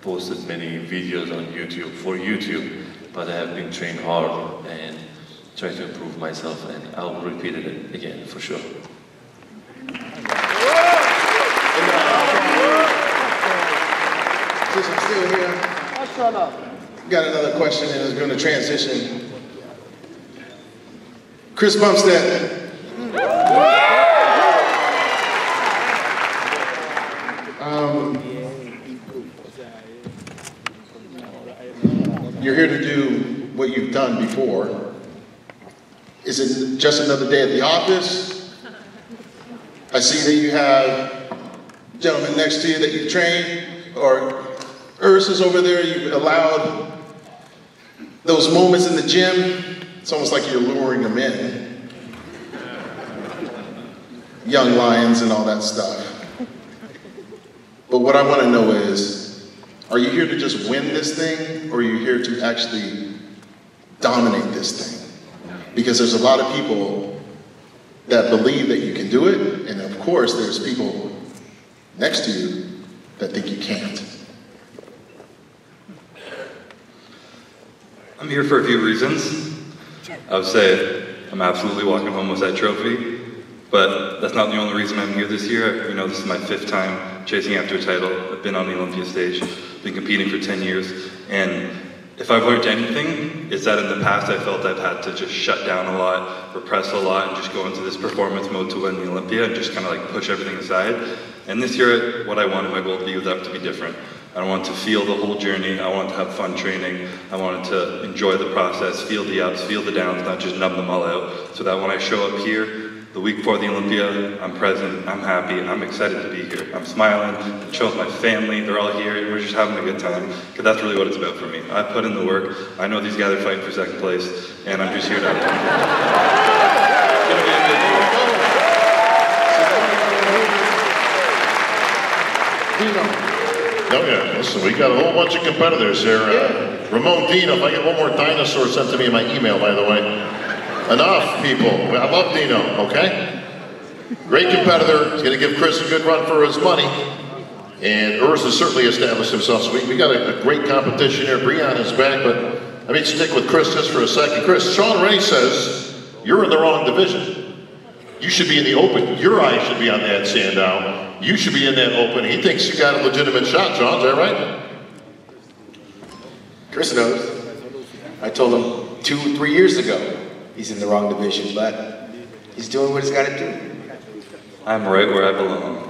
posted many videos on YouTube for YouTube, but I have been trained hard and try to improve myself, and I'll repeat it again for sure. Since I'm still here, got another question and it's going to transition. Chris Bumstead. You're here to do what you've done before. Is it just another day at the office? I see that you have gentlemen next to you that you train, or Urs is over there. You've allowed those moments in the gym. It's almost like you're luring them in. Young lions and all that stuff. But what I want to know is, are you here to just win this thing, or are you here to actually dominate this thing? Because there's a lot of people that believe that you can do it, and of course there's people next to you that think you can't. I'm here for a few reasons. I would say I'm absolutely walking home with that trophy, but that's not the only reason I'm here this year. You know, this is my 5th time chasing after a title. I've been on the Olympia stage, been competing for 10 years, and if I've learned anything, it's that in the past I felt I've had to just shut down a lot, repress a lot, and just go into this performance mode to win the Olympia and just kind of like push everything aside. And this year, what I wanted my goal to be was that to be different. I wanted to feel the whole journey. I wanted to have fun training. I wanted to enjoy the process, feel the ups, feel the downs, not just numb them all out. So that when I show up here, the week before the Olympia, I'm present, I'm happy, I'm excited to be here. I'm smiling, I'm chilling with my family, they're all here, and we're just having a good time. Because that's really what it's about for me. I put in the work, I know these guys are fighting for 2nd place, and I'm just here to it's gonna be a good year. Oh yeah, listen, we got a whole bunch of competitors here. Ramon Dino, if I get one more dinosaur sent to me in my email, by the way. Enough, people. I love Dino, okay? Great competitor. He's going to give Chris a good run for his money. And Urs has certainly established himself. So we got a great competition here. Breon is back, but let me stick with Chris just for a second. Chris, Shaun Ray says you're in the wrong division. You should be in the open. Your eyes should be on that Sandow. You should be in that open. He thinks you got a legitimate shot, Shaun. Is that right? Chris knows. I told him 2-3 years ago he's in the wrong division, but he's doing what he's got to do. I'm right where I belong.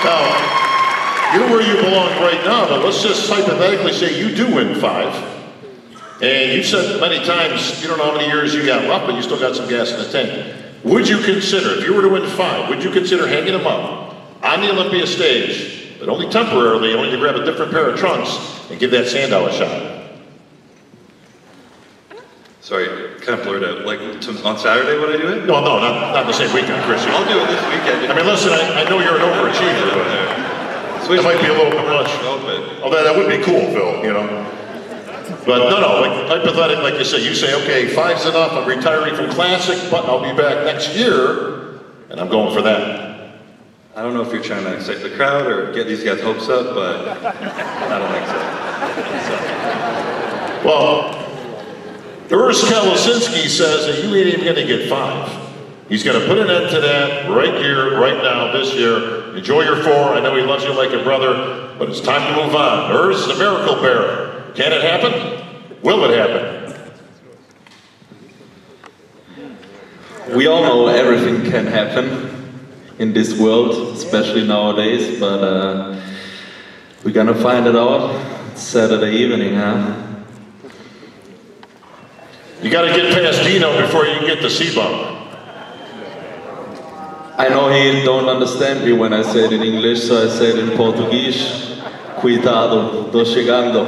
Now, you're where you belong right now, but let's just hypothetically say you do win 5. And you've said many times, you don't know how many years you got left, but you still got some gas in the tank. Would you consider, if you were to win 5, would you consider hanging him up on the Olympia stage, but only temporarily, only to grab a different pair of trunks and give that Sandow a shot? Sorry, kind of blurred out. Like, on Saturday would I do it? No, not the same weekend, Chris. I'll do it this weekend. I mean, listen, I know you're an overachiever, but it might be a little bit much. Although that would be cool, Phil, you know. But no, like hypothetically, like you say, okay, 5's enough, I'm retiring from Classic, but I'll be back next year, and I'm going for that. I don't know if you're trying to excite the crowd or get these guys' hopes up, but I don't think so. Well, Urs Kalecinski says that you ain't even going to get 5. He's going to put an end to that right here, right now, this year. Enjoy your 4. I know he loves you like a brother, but it's time to move on. Urs is a miracle bearer. Can it happen? Will it happen? We all know everything can happen in this world, especially nowadays, but we're gonna find it out Saturday evening, huh? You got to get past Dino before you can get the C-bump. I know he don't understand me when I say it in English, so I say it in Portuguese. Cuidado, tô chegando.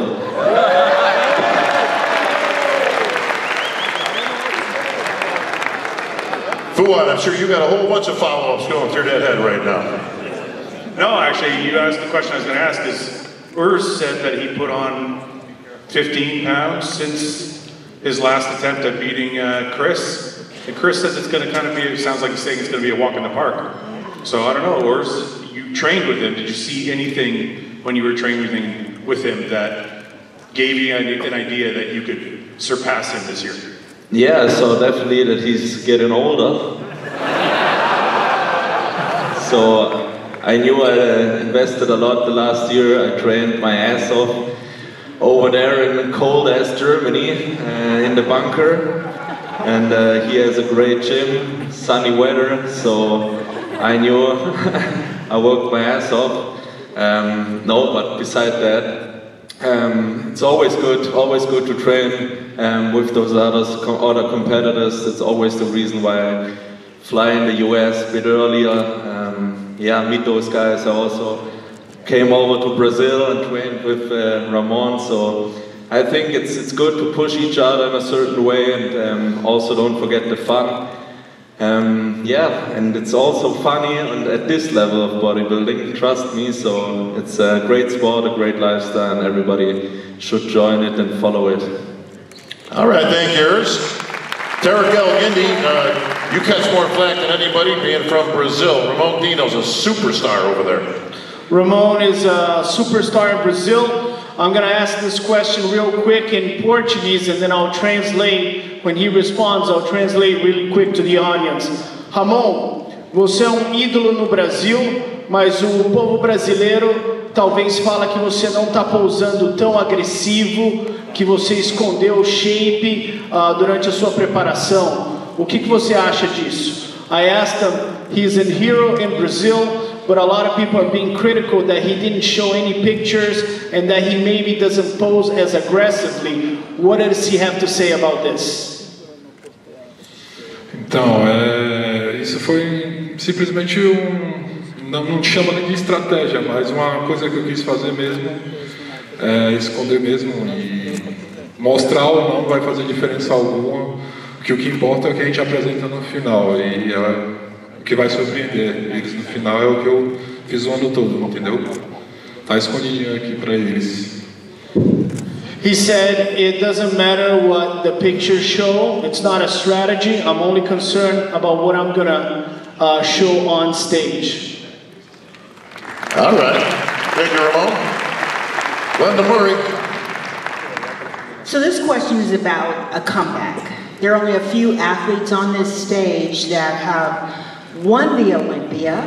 Fouad, I'm sure you got a whole bunch of follow-ups going through that head right now. No, actually, you asked the question I was going to ask is, Urs said that he put on 15 pounds since his last attempt at beating Chris. And Chris says it's going to kind of be, it sounds like he's saying it's going to be a walk in the park. So I don't know, Urs, you trained with him. Did you see anything when you were training with him that gave you an idea that you could surpass him this year? Yeah, so definitely that he's getting older. So I knew I invested a lot the last year. I trained my ass off over there in cold-ass Germany, in the bunker. And he has a great gym, sunny weather, so I knew I worked my ass off. No, but beside that, it's always good to train with those other competitors. It's always the reason why I fly in the US a bit earlier. Yeah, meet those guys. I also came over to Brazil and trained with Ramon. So I think it's good to push each other in a certain way, and also don't forget the fun. Yeah, and it's also funny and at this level of bodybuilding, trust me, so it's a great sport, a great lifestyle, and everybody should join it and follow it. All right, thank you, Urs. Terrick Guindy, you catch more flack than anybody being from Brazil. Ramon Dino's a superstar over there. Ramon is a superstar in Brazil. I'm going to ask this question real quick in Portuguese, and then I'll translate. When he responds, I'll translate really quick to the audience. Ramon, você é ídolo no Brasil, mas o povo brasileiro talvez fala que você não está pousando tão agressivo, que você escondeu o shape durante a sua preparação. O que você acha disso? I asked him, he's a hero in Brazil, but a lot of people are being critical that he didn't show any pictures and that he maybe doesn't pose as aggressively. What does he have to say about this? Então, isso foi simplesmente não chama nem de estratégia, mas uma coisa que eu quis fazer mesmo, esconder mesmo, e mostrar ou não vai fazer diferença alguma, porque o que importa é o que a gente apresenta no final, e o que vai surpreender eles no final é o que eu fiz o ano todo, entendeu? Tá escondidinho aqui para eles. He said, it doesn't matter what the pictures show, it's not a strategy, I'm only concerned about what I'm gonna show on stage. All right, thank you, Ramon. Lenda Murray. So this question is about a comeback. There are only a few athletes on this stage that have won the Olympia,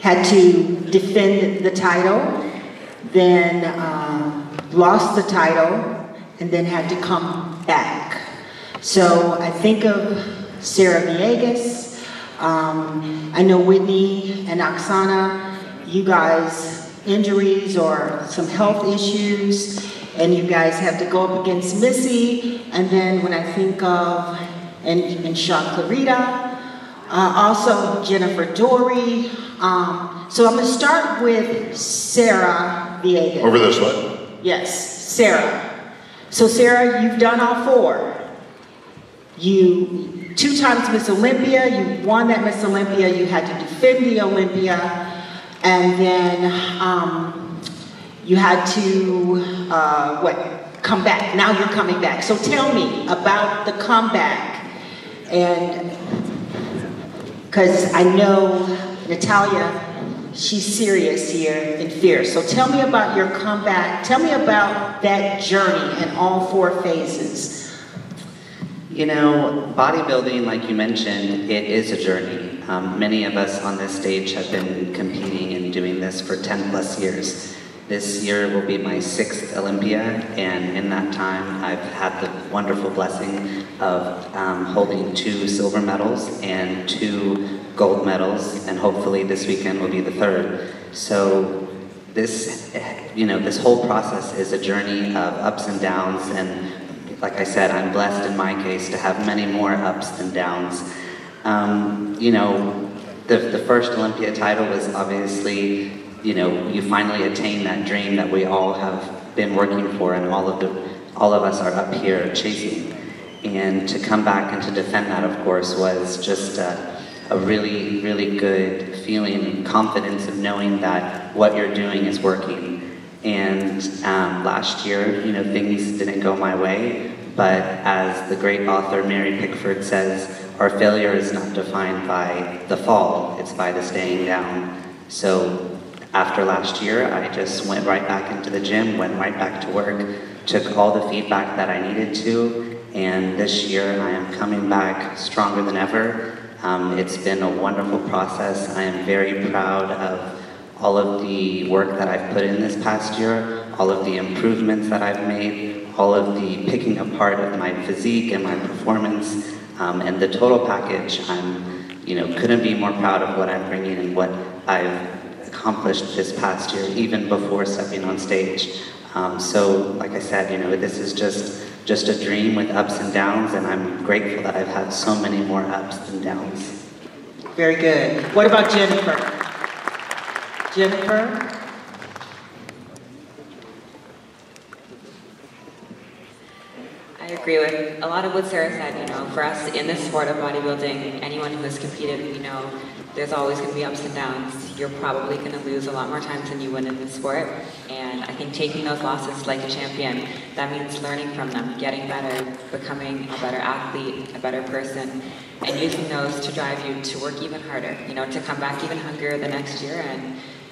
had to defend the title, then lost the title, and then had to come back. So I think of Sarah Villegas. I know Whitney and Oksana, you guys, injuries or some health issues, and you guys have to go up against Missy. And then when I think of, and Shaun Clarida, also Jennifer Dorie. So I'm gonna start with Sarah Villegas. Over this way. Yes, Sarah. So Sarah, you've done all four. You 2 times Miss Olympia, you won that Miss Olympia, you had to defend the Olympia, and then you had to, come back. Now you're coming back. So tell me about the comeback, and because I know Natalia, she's serious here and fierce. So tell me about your comeback. Tell me about that journey in all 4 phases. You know, bodybuilding, like you mentioned, it is a journey. Many of us on this stage have been competing and doing this for 10 plus years. This year will be my 6th Olympia, and in that time I've had the wonderful blessing of holding 2 silver medals and 2 gold medals, and hopefully this weekend will be the 3rd. So this, this whole process is a journey of ups and downs, and like I said, I'm blessed in my case to have many more ups than downs. The first Olympia title was obviously, you finally attain that dream that we all have been working for, and all of us are up here chasing. And to come back and to defend that, of course, was just a really, really good feeling, confidence of knowing that what you're doing is working. And last year, things didn't go my way, but as the great author Mary Pickford says, our failure is not defined by the fall, it's by the staying down. So after last year, I just went right back into the gym, went right back to work, took all the feedback that I needed to, and this year I am coming back stronger than ever. It's been a wonderful process. I am very proud of all of the work that I've put in this past year, all of the improvements that I've made, all of the picking apart of my physique and my performance, and the total package. I'm, you know, couldn't be more proud of what I'm bringing and what I've accomplished this past year, even before stepping on stage. So, like I said, you know, this is just a dream with ups and downs, and I'm grateful that I've had so many more ups than downs. Very good. What about Jennifer? Jennifer? I agree with a lot of what Sarah said. You know, for us in this sport of bodybuilding, anyone who has competed, we know there's always going to be ups and downs. You're probably going to lose a lot more times than you win in this sport. And I think taking those losses like a champion, that means learning from them, getting better, becoming a better athlete, a better person, and using those to drive you to work even harder, you know, to come back even hungrier the next year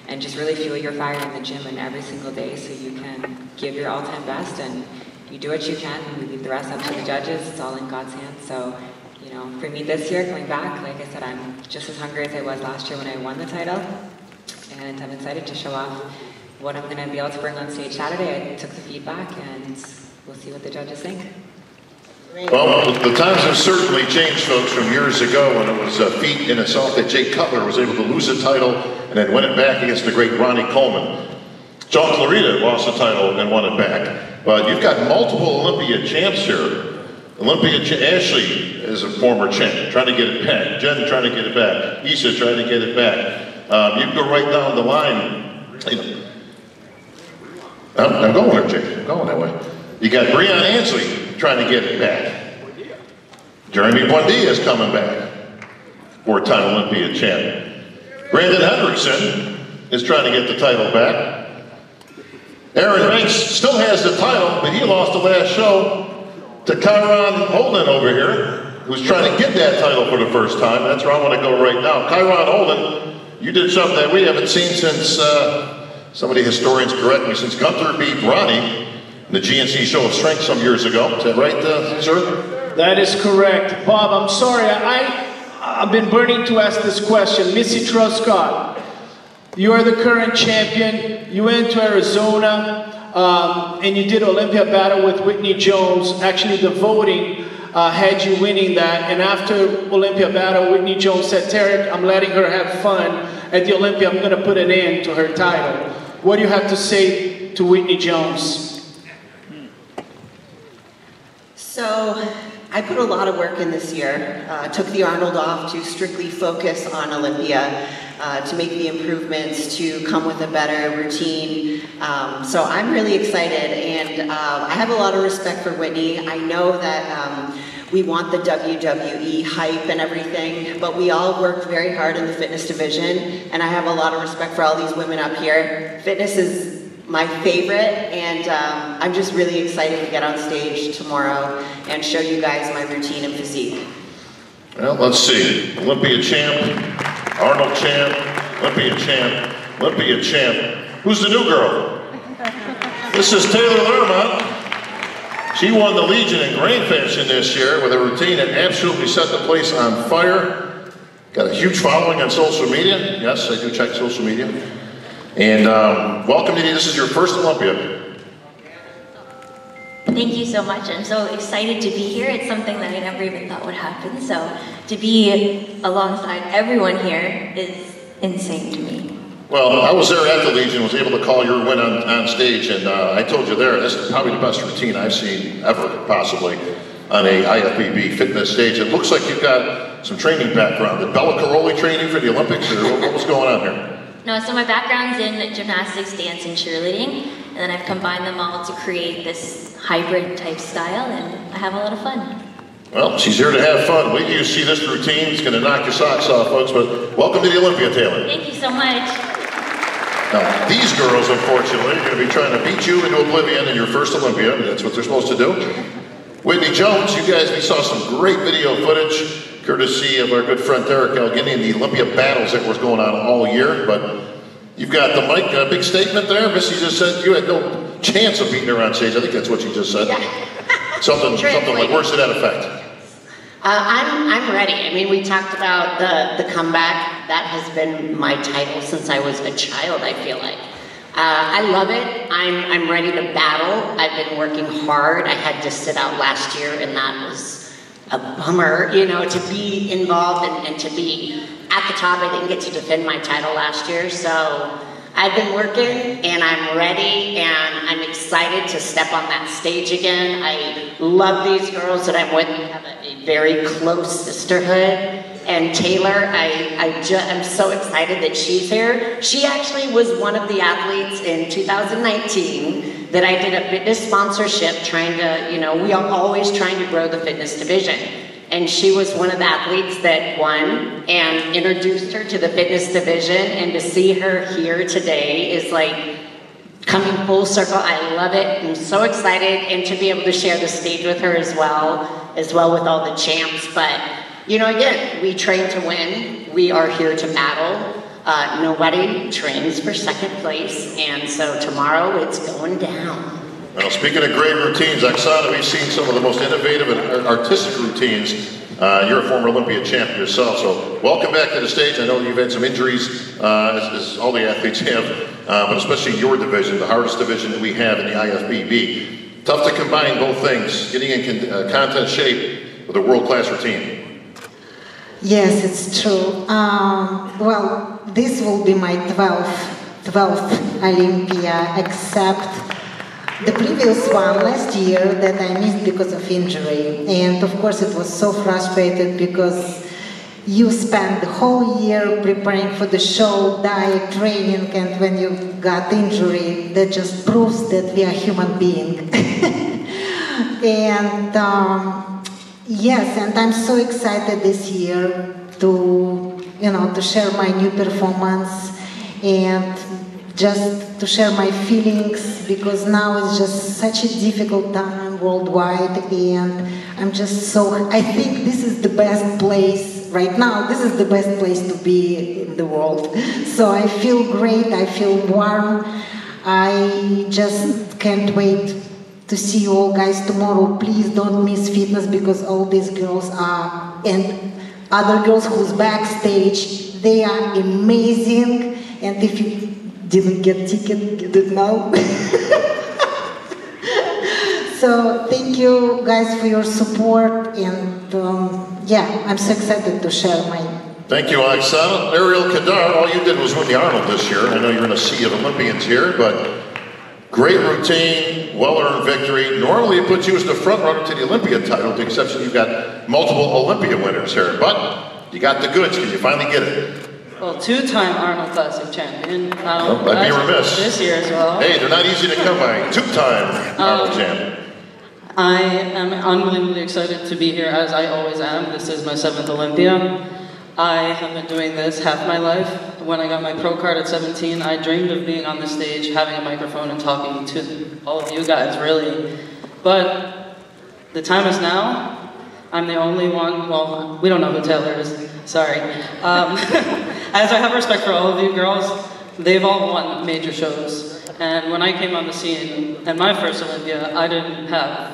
and just really fuel your fire in the gym and every single day so you can give your all-time best, and you do what you can and we leave the rest up to the judges. It's all in God's hands. So, you know, for me this year, coming back, like I said, I'm just as hungry as I was last year when I won the title, and I'm excited to show off what I'm going to be able to bring on stage Saturday. I took the feedback and we'll see what the judges think. Well, the times have certainly changed, folks, from years ago when it was a feat in itself that Jake Cutler was able to lose the title and then win it back against the great Ronnie Coleman. Shaun Clarida lost the title and won it back. But you've got multiple Olympia champs here. Ashley is a former champ, trying to get it back. Jen trying to get it back. Issa trying to get it back. You can go right down the line. I'm going there, Jake. I'm going that way. You got Breon Ansley trying to get it back. Jeremy Buendia is coming back. Four-time Olympia champ. Brandon Hendrickson is trying to get the title back. Erin Banks still has the title, but he lost the last show to Kyron Holden over here, who's trying to get that title for the first time. That's where I want to go right now. Kyron Holden, you did something that we haven't seen since, somebody historians correct me, since Gunther beat Ronnie in the GNC Show of Strength some years ago. Is that right, sir? That is correct. Bob, I'm sorry, I've been burning to ask this question. Missy Truscott, you are the current champion. You went to Arizona and you did Olympia battle with Whitney Jones. Actually, the voting had you winning that. And after Olympia battle, Whitney Jones said, Terrick, I'm letting her have fun at the Olympia. I'm going to put an end to her title. What do you have to say to Whitney Jones? So, I put a lot of work in this year. Took the Arnold off to strictly focus on Olympia, to make the improvements, to come with a better routine. So I'm really excited, and I have a lot of respect for Whitney. I know that we want the WWE hype and everything, but we all worked very hard in the fitness division, and I have a lot of respect for all these women up here. Fitness is my favorite, and I'm just really excited to get on stage tomorrow and show you guys my routine and physique. Well, let's see. Olympia champ, Arnold champ, Olympia champ, Olympia champ. Who's the new girl? This is Taylor Learmont. She won the Legion in grain fashion this year with a routine that absolutely set the place on fire. Got a huge following on social media. Yes, I do check social media. And welcome to you. This is your first Olympia. Thank you so much. I'm so excited to be here. It's something that I never even thought would happen. So to be alongside everyone here is insane to me. Well, I was there at the Legion, was able to call your win on stage, and I told you there, this is probably the best routine I've seen ever, possibly, on a IFBB fitness stage. It looks like you've got some training background. Did Bella Caroli train you for the Olympics, or what was going on here? No, so my background's in gymnastics, dance, and cheerleading, and then I've combined them all to create this hybrid type style, and I have a lot of fun. Well, she's here to have fun. Wait till you see this routine. It's going to knock your socks off, folks, but welcome to the Olympia, Taylor. Thank you so much. Now, these girls, unfortunately, are going to be trying to beat you into oblivion in your first Olympia. That's what they're supposed to do. Whitney Jones, you guys, we saw some great video footage, courtesy of our good friend Terrick in the Olympia battles that was going on all year. But you've got the mic, a big statement there. Missy just said you had no chance of beating her on stage. I think that's what she just said. Yeah. something like words to that effect. I'm ready. I mean, we talked about the comeback. That has been my title since I was a child, I feel like. I love it. I'm ready to battle. I've been working hard. I had to sit out last year, and that was a bummer, you know, to be involved and to be at the top. I didn't get to defend my title last year, so I've been working and I'm ready and I'm excited to step on that stage again. I love these girls that I'm with. We have a very close sisterhood. And Taylor, I'm so excited that she's here. She actually was one of the athletes in 2019 that I did a fitness sponsorship trying to, you know, we are always trying to grow the fitness division. And she was one of the athletes that won and introduced her to the fitness division. And to see her here today is like coming full circle. I love it. I'm so excited. And to be able to share the stage with her as well with all the champs. But, you know, again, we train to win. We are here to battle. Nobody trains for second place. And so tomorrow it's going down. Well, speaking of great routines, Oksana, we've seen some of the most innovative and artistic routines. You're a former Olympia champion yourself, so welcome back to the stage. I know you've had some injuries, as all the athletes have, but especially your division, the hardest division that we have in the IFBB. Tough to combine both things, getting in contest shape with a world-class routine. Yes, it's true. Well, this will be my 12th Olympia, except the previous one last year that I missed because of injury. And of course it was so frustrated because you spend the whole year preparing for the show, diet, training, and when you got injury, that just proves that we are human beings. And yes, and I'm so excited this year to, you know, to share my new performance and just to share my feelings, because now it's just such a difficult time worldwide, and I'm just so, I think this is the best place right now. This is the best place to be in the world. So I feel great, I feel warm. I just can't wait to see you all guys tomorrow. Please don't miss fitness, because all these girls are, and other girls who's backstage, they are amazing. And if you didn't get ticket, get it now. So thank you guys for your support, and yeah, I'm so excited to share my. Thank you, Oksana. Ariel Khadr, all you did was win the Arnold this year. I know you're in a sea of Olympians here, but great routine, well-earned victory. Normally it puts you as the front runner to the Olympia title, with the exception you've got multiple Olympia winners here, but you got the goods. Can you finally get it? Well, two-time Arnold Classic champion. I'd be remiss. This year as well. Hey, they're not easy to come by. Two-time Arnold champion. I am unbelievably excited to be here, as I always am. This is my 7th Olympia. I have been doing this half my life. When I got my pro card at 17, I dreamed of being on the stage, having a microphone, and talking to all of you guys, really. But the time is now. I'm the only one, well, we don't know who Taylor is, sorry. As I have respect for all of you girls, they've all won major shows. And when I came on the scene, at my first Olympia, I didn't have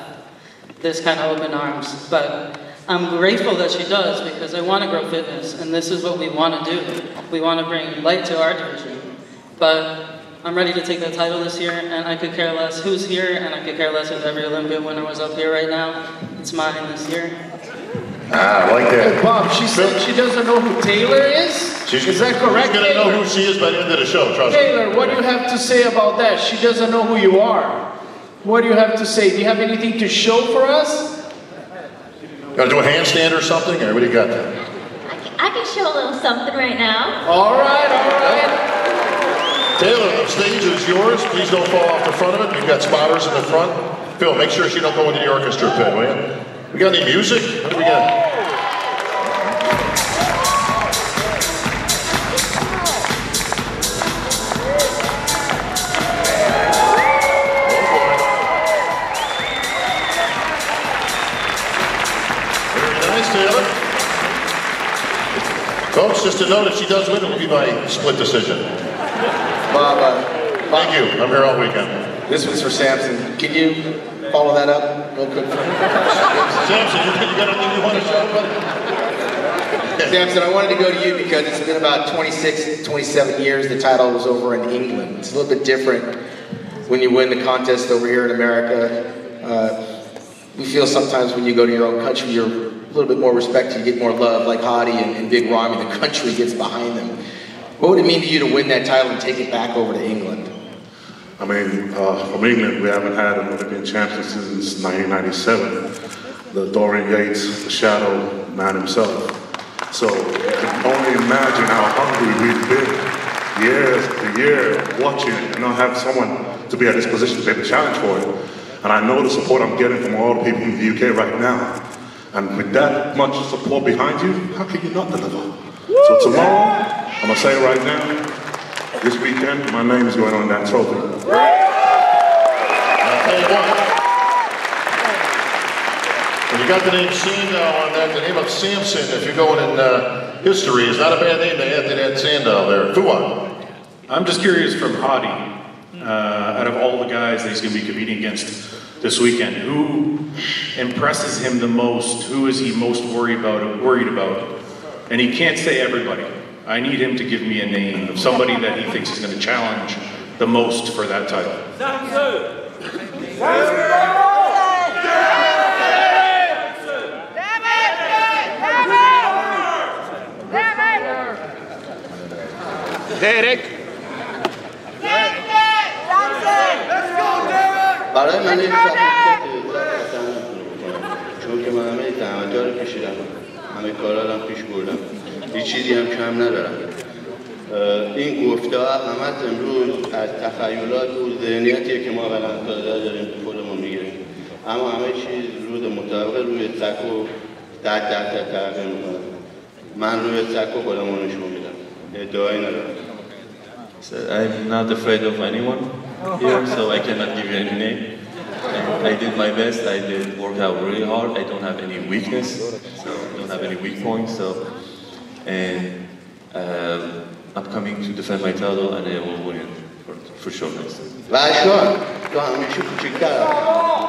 this kind of open arms. But I'm grateful that she does, because I want to grow fitness, and this is what we want to do. We want to bring light to our division. But I'm ready to take that title this year, and I could care less who's here, and I could care less if every Olympia winner was up here right now. It's mine this year. Ah, I like that. Hey, Bob, she said she doesn't know who Taylor is? Is that correct, She's going to know who she is by the end of the show, trust me. Taylor, what do you have to say about that? She doesn't know who you are. What do you have to say? Do you have anything to show for us? You want to do a handstand or something? Or what do you got there? I can show a little something right now. All right, all right. Taylor, the stage is yours. Please don't fall off the front of it. You've got spotters in the front. Phil, make sure she don't go into the orchestra pit, will you? We got any music? What do we got? Folks, just to note, if she does win, it will be by split decision. Bob, thank you. I'm here all weekend. This one's for Samson. Can you follow that up real quick? Samson, you got anything you want to show, buddy? Samson, I wanted to go to you because it's been about 26, 27 years. The title was over in England. It's a little bit different when you win the contest over here in America. We feel sometimes when you go to your own country, you're little bit more respect, you get more love, like Hadi and Big Ramy, the country gets behind them. What would it mean to you to win that title and take it back over to England? I mean, from England, we haven't had an Olympian champion since 1997. The Dorie Yates, the shadow man himself. So you can only imagine how hungry we've been year after year watching it and not have someone to be at this position to be able to challenge for it. And I know the support I'm getting from all the people in the UK right now. And with that much support behind you, how can you not deliver? So tomorrow, I'm gonna say it right now, this weekend, my name is going on that trophy. When you got the name Sandow on that, the name of Samson, if you're going in history, is not a bad name to add to that Sandow there. Fouad. I'm just curious from Hadi, out of all the guys that he's going to be competing against this weekend, who impresses him the most? Who is he most worried about? And he can't say everybody. I need him to give me a name of somebody that he thinks is going to challenge the most for that title. Terrick. برای من این چون که من همه زحمت‌ها رو کشیدم، همه کارا رو پیش بردم، هیچ چیزی هم کم ندارم. این گفته‌ها همه امروز از تخیلات و ذهنیتیه که ما بلندسازا داریم تو خودمون میگیریم. اما همه چیز روز مطابق روی سکو تغییر میکنه. من روی سکو خودمون نشون میدم. ادعایی ندارم. So I'm not afraid of anyone here, so I cannot give you any name. And I did my best. I did work out really hard. I don't have any weakness, so I don't have any weak points. And I'm coming to defend my title, and I will win it for sure next time. شان تو همیشه کوچکتر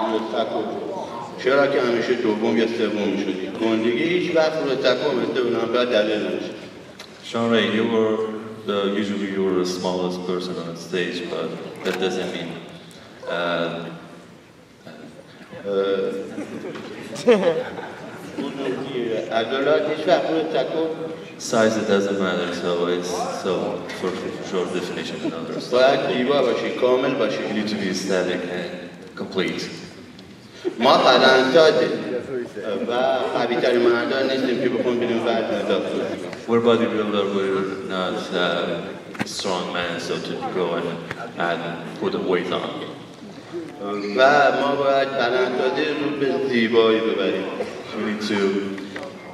روی تکو چرا که همیشه دوم یا سوم میشدی گندگی هیچ وقت روی تکو مثل اولمپیا دلیل نمیشه. Shaun Ray, usually you were the smallest person on the stage, but that doesn't mean. Size, it doesn't matter, so it's for sure definition and others. You need to be static and complete. ما قدرتاده و قوی‌ترین مردان نیستیم که بخون بریم وزن اضافه کنیم. We're bodybuilder, we're not strong men, so to go and put a weight on. و ما باید قدرتاده رو به زیبایی ببریم. We need to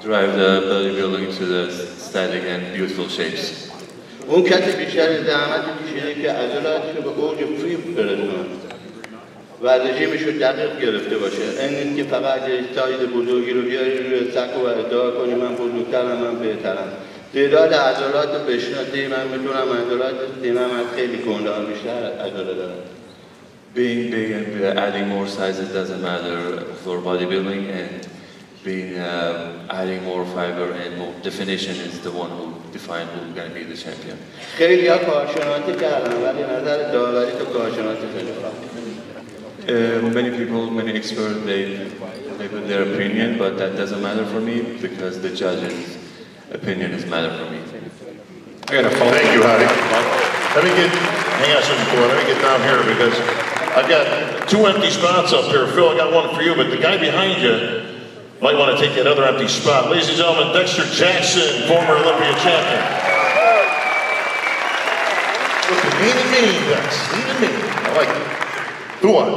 drive the bodybuilding to the static and beautiful shapes. اون کسی بیشتر زحمت کشیده که عضلاتش رو به اوج فریب برسونه. و رژیمش رو دقیق گرفته باشه. این که فقط سایز بزرگی رو بیاری روی سکو و ادعا کنی من بزرگترم من بهترم. تعداد عضلات رو بشناسی من میتونم عضلات سینم از خیلی گنده ها بیشتر عضله دارم. Being big and adding more size, it doesn't matter for bodybuilding, and being adding more fiber and more definition is the one who defines who's going to be the champion. خیلی ها کارشناسی کردن ولی نظر داوری تو کارشناسی خیلی many people, many experts, they put their opinion, but that doesn't matter for me because the judge's opinion is matter for me. I got a phone. Thank you, Hadi. Hang on a second, Fouad. Let me get down here because I've got two empty spots up here. Phil, I got one for you, but the guy behind you might want to take that other empty spot. Ladies and gentlemen, Dexter Jackson, former Olympia champion. Look at me, Dex. I like it. Fouad.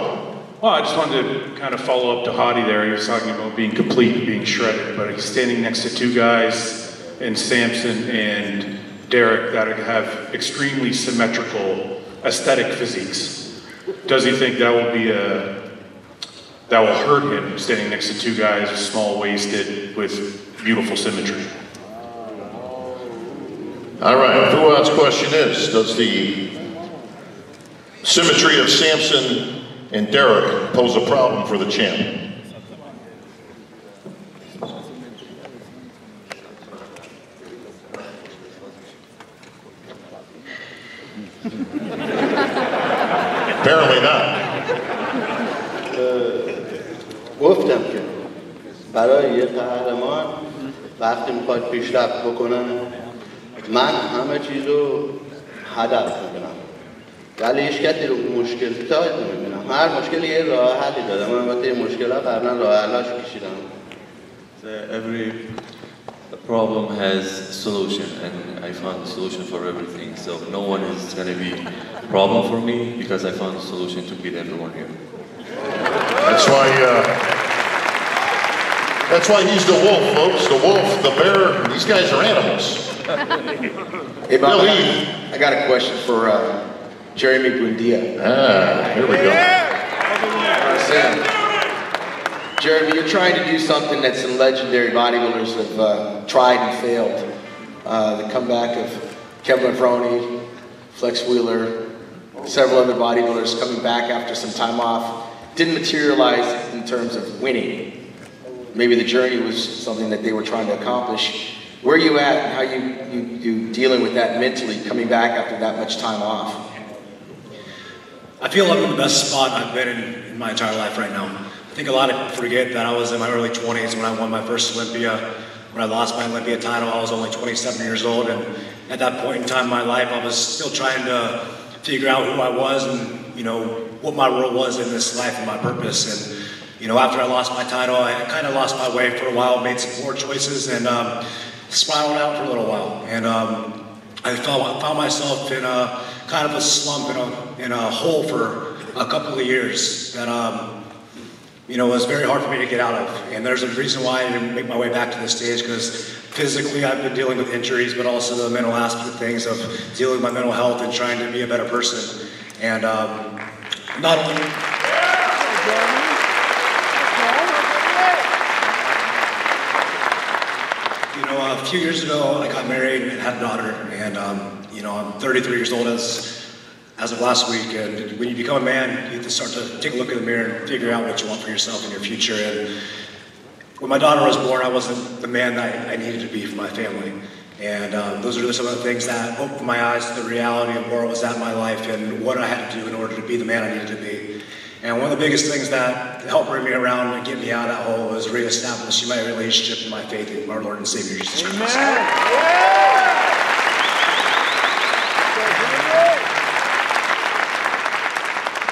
Well, I just wanted to kind of follow up to Hadi there. He was talking about being complete, being shredded, but he's standing next to two guys in Samson and Terrick that have extremely symmetrical aesthetic physiques. Does he think that will hurt him standing next to two guys small-waisted with beautiful symmetry? All right, Fouad's question is, does the symmetry of Samson and Terrick pose a problem for the champ? Apparently not. گفتم که برای یه قهرمان وقتی میخواد پیشرفت بکنه من همه چیزو هدف میبینم ولی هیچ کسی رو مشکل تایید نمیبینم هر مشکلی یه راه حلی داره من البته این مشکل‌ها قبلا راه حلش کشیدم Every problem has solution, and I found a solution for everything. So no one is going to be a problem for me because I found a solution to beat everyone here. That's why he's the wolf, folks. The wolf, the bear, these guys are animals. Hey, Bob, I got a question for Jeremy Buendia. Here we go. Jeremy, you're trying to do something that some legendary bodybuilders have tried and failed. The comeback of Kevin Mavroni, Flex Wheeler, several other bodybuilders coming back after some time off. Didn't materialize in terms of winning. Maybe the journey was something that they were trying to accomplish. Where are you at and how you dealing with that mentally, coming back after that much time off? I feel I'm in the best spot I've been in my entire life right now. I think a lot of people forget that I was in my early 20s when I won my first Olympia. When I lost my Olympia title, I was only 27 years old, and at that point in time in my life, I was still trying to figure out who I was and, you know, what my role was in this life and my purpose. And, you know, after I lost my title, I kind of lost my way for a while, made some poor choices, and spiraled out for a little while. And I found myself in a kind of a slump, in a hole for a couple of years that, you know, it was very hard for me to get out of. And there's a reason why I didn't make my way back to this stage, because physically I've been dealing with injuries, but also the mental aspect of things of dealing with my mental health and trying to be a better person. And not only... You know, a few years ago I got married and had a daughter, and you know, I'm 33 years old as of last week, and when you become a man, you have to start to take a look in the mirror and figure out what you want for yourself and your future. And when my daughter was born, I wasn't the man that I needed to be for my family. And those are some of the things that opened my eyes to the reality of where I was at in my life and what I had to do in order to be the man I needed to be. And one of the biggest things that helped bring me around and get me out of that hole was reestablishing my relationship and my faith in our Lord and Savior Jesus Christ.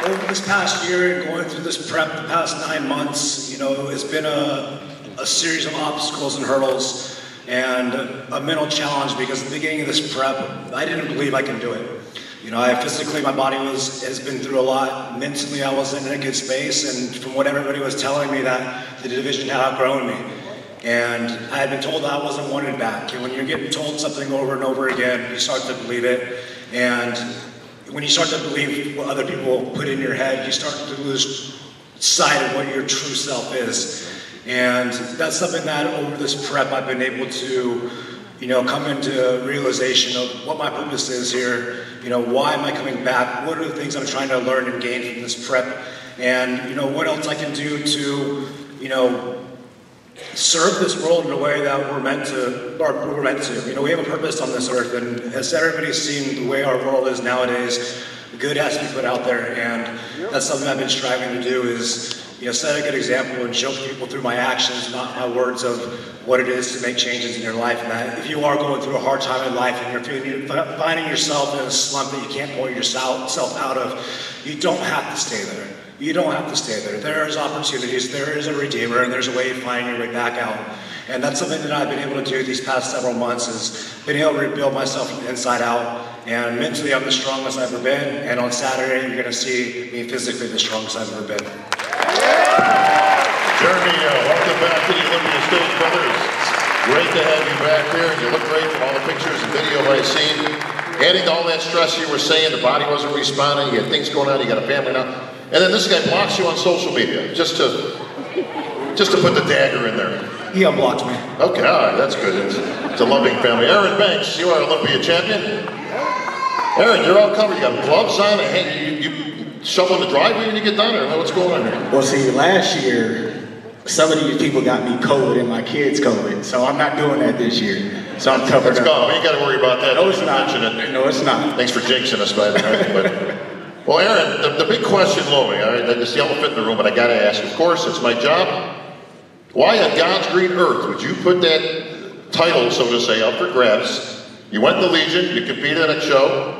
Over this past year and going through this prep the past 9 months, you know, it's been a series of obstacles and hurdles and a mental challenge, because at the beginning of this prep, I didn't believe I could do it. You know, physically my body has been through a lot. Mentally I wasn't in a good space, and from what everybody was telling me that the division had outgrown me. And I had been told that I wasn't wanted back. And when you're getting told something over and over again, you start to believe it. And when you start to believe what other people put in your head, you start to lose sight of what your true self is. And that's something that over this prep I've been able to, you know, come into realization of what my purpose is here. You know, why am I coming back? What are the things I'm trying to learn and gain from this prep? And, you know, what else I can do to, you know, serve this world in a way that we're meant to. You know, we have a purpose on this earth, and as everybody's seen the way our world is nowadays, good has to be put out there, and that's something I've been striving to do, is, you know, set a good example and show people through my actions, not my words, of what it is to make changes in your life. And that if you are going through a hard time in life and you're finding yourself in a slump that you can't pull yourself out of, you don't have to stay there. You don't have to stay there. There is opportunities, there is a redeemer, and there's a way of finding your way back out. And that's something that I've been able to do these past several months, is been able to rebuild myself from the inside out. And mentally, I'm the strongest I've ever been. And on Saturday, you're going to see me physically the strongest I've ever been. Jeremy, welcome back to the Olympia stage, brothers. Great to have you back here. You look great from all the pictures and video I've seen. Adding to all that stress you were saying, the body wasn't responding, you had things going on, you got a family now. And then this guy blocks you on social media, just to put the dagger in there. He unblocked me. Okay, all right, that's good. It's a loving family. Erin Banks, you are Olympia champion. Erin, you're all covered. You got gloves on. Hey, you shoveling the driveway when you get done, or what's going on here? Well, see, last year, some of these people got me COVID and my kids COVID, so I'm not doing that this year. So I'm covered up. We ain't got to worry about that. No, it's not. No, it's not. Thanks for jinxing us, by the way. But, well, Erin, the big question, Lomi, all right, that's the elephant in the room, but I got to ask. Of course, it's my job. Why on God's green earth would you put that title, so to say, up for grabs? You went in the Legion, you competed in a show,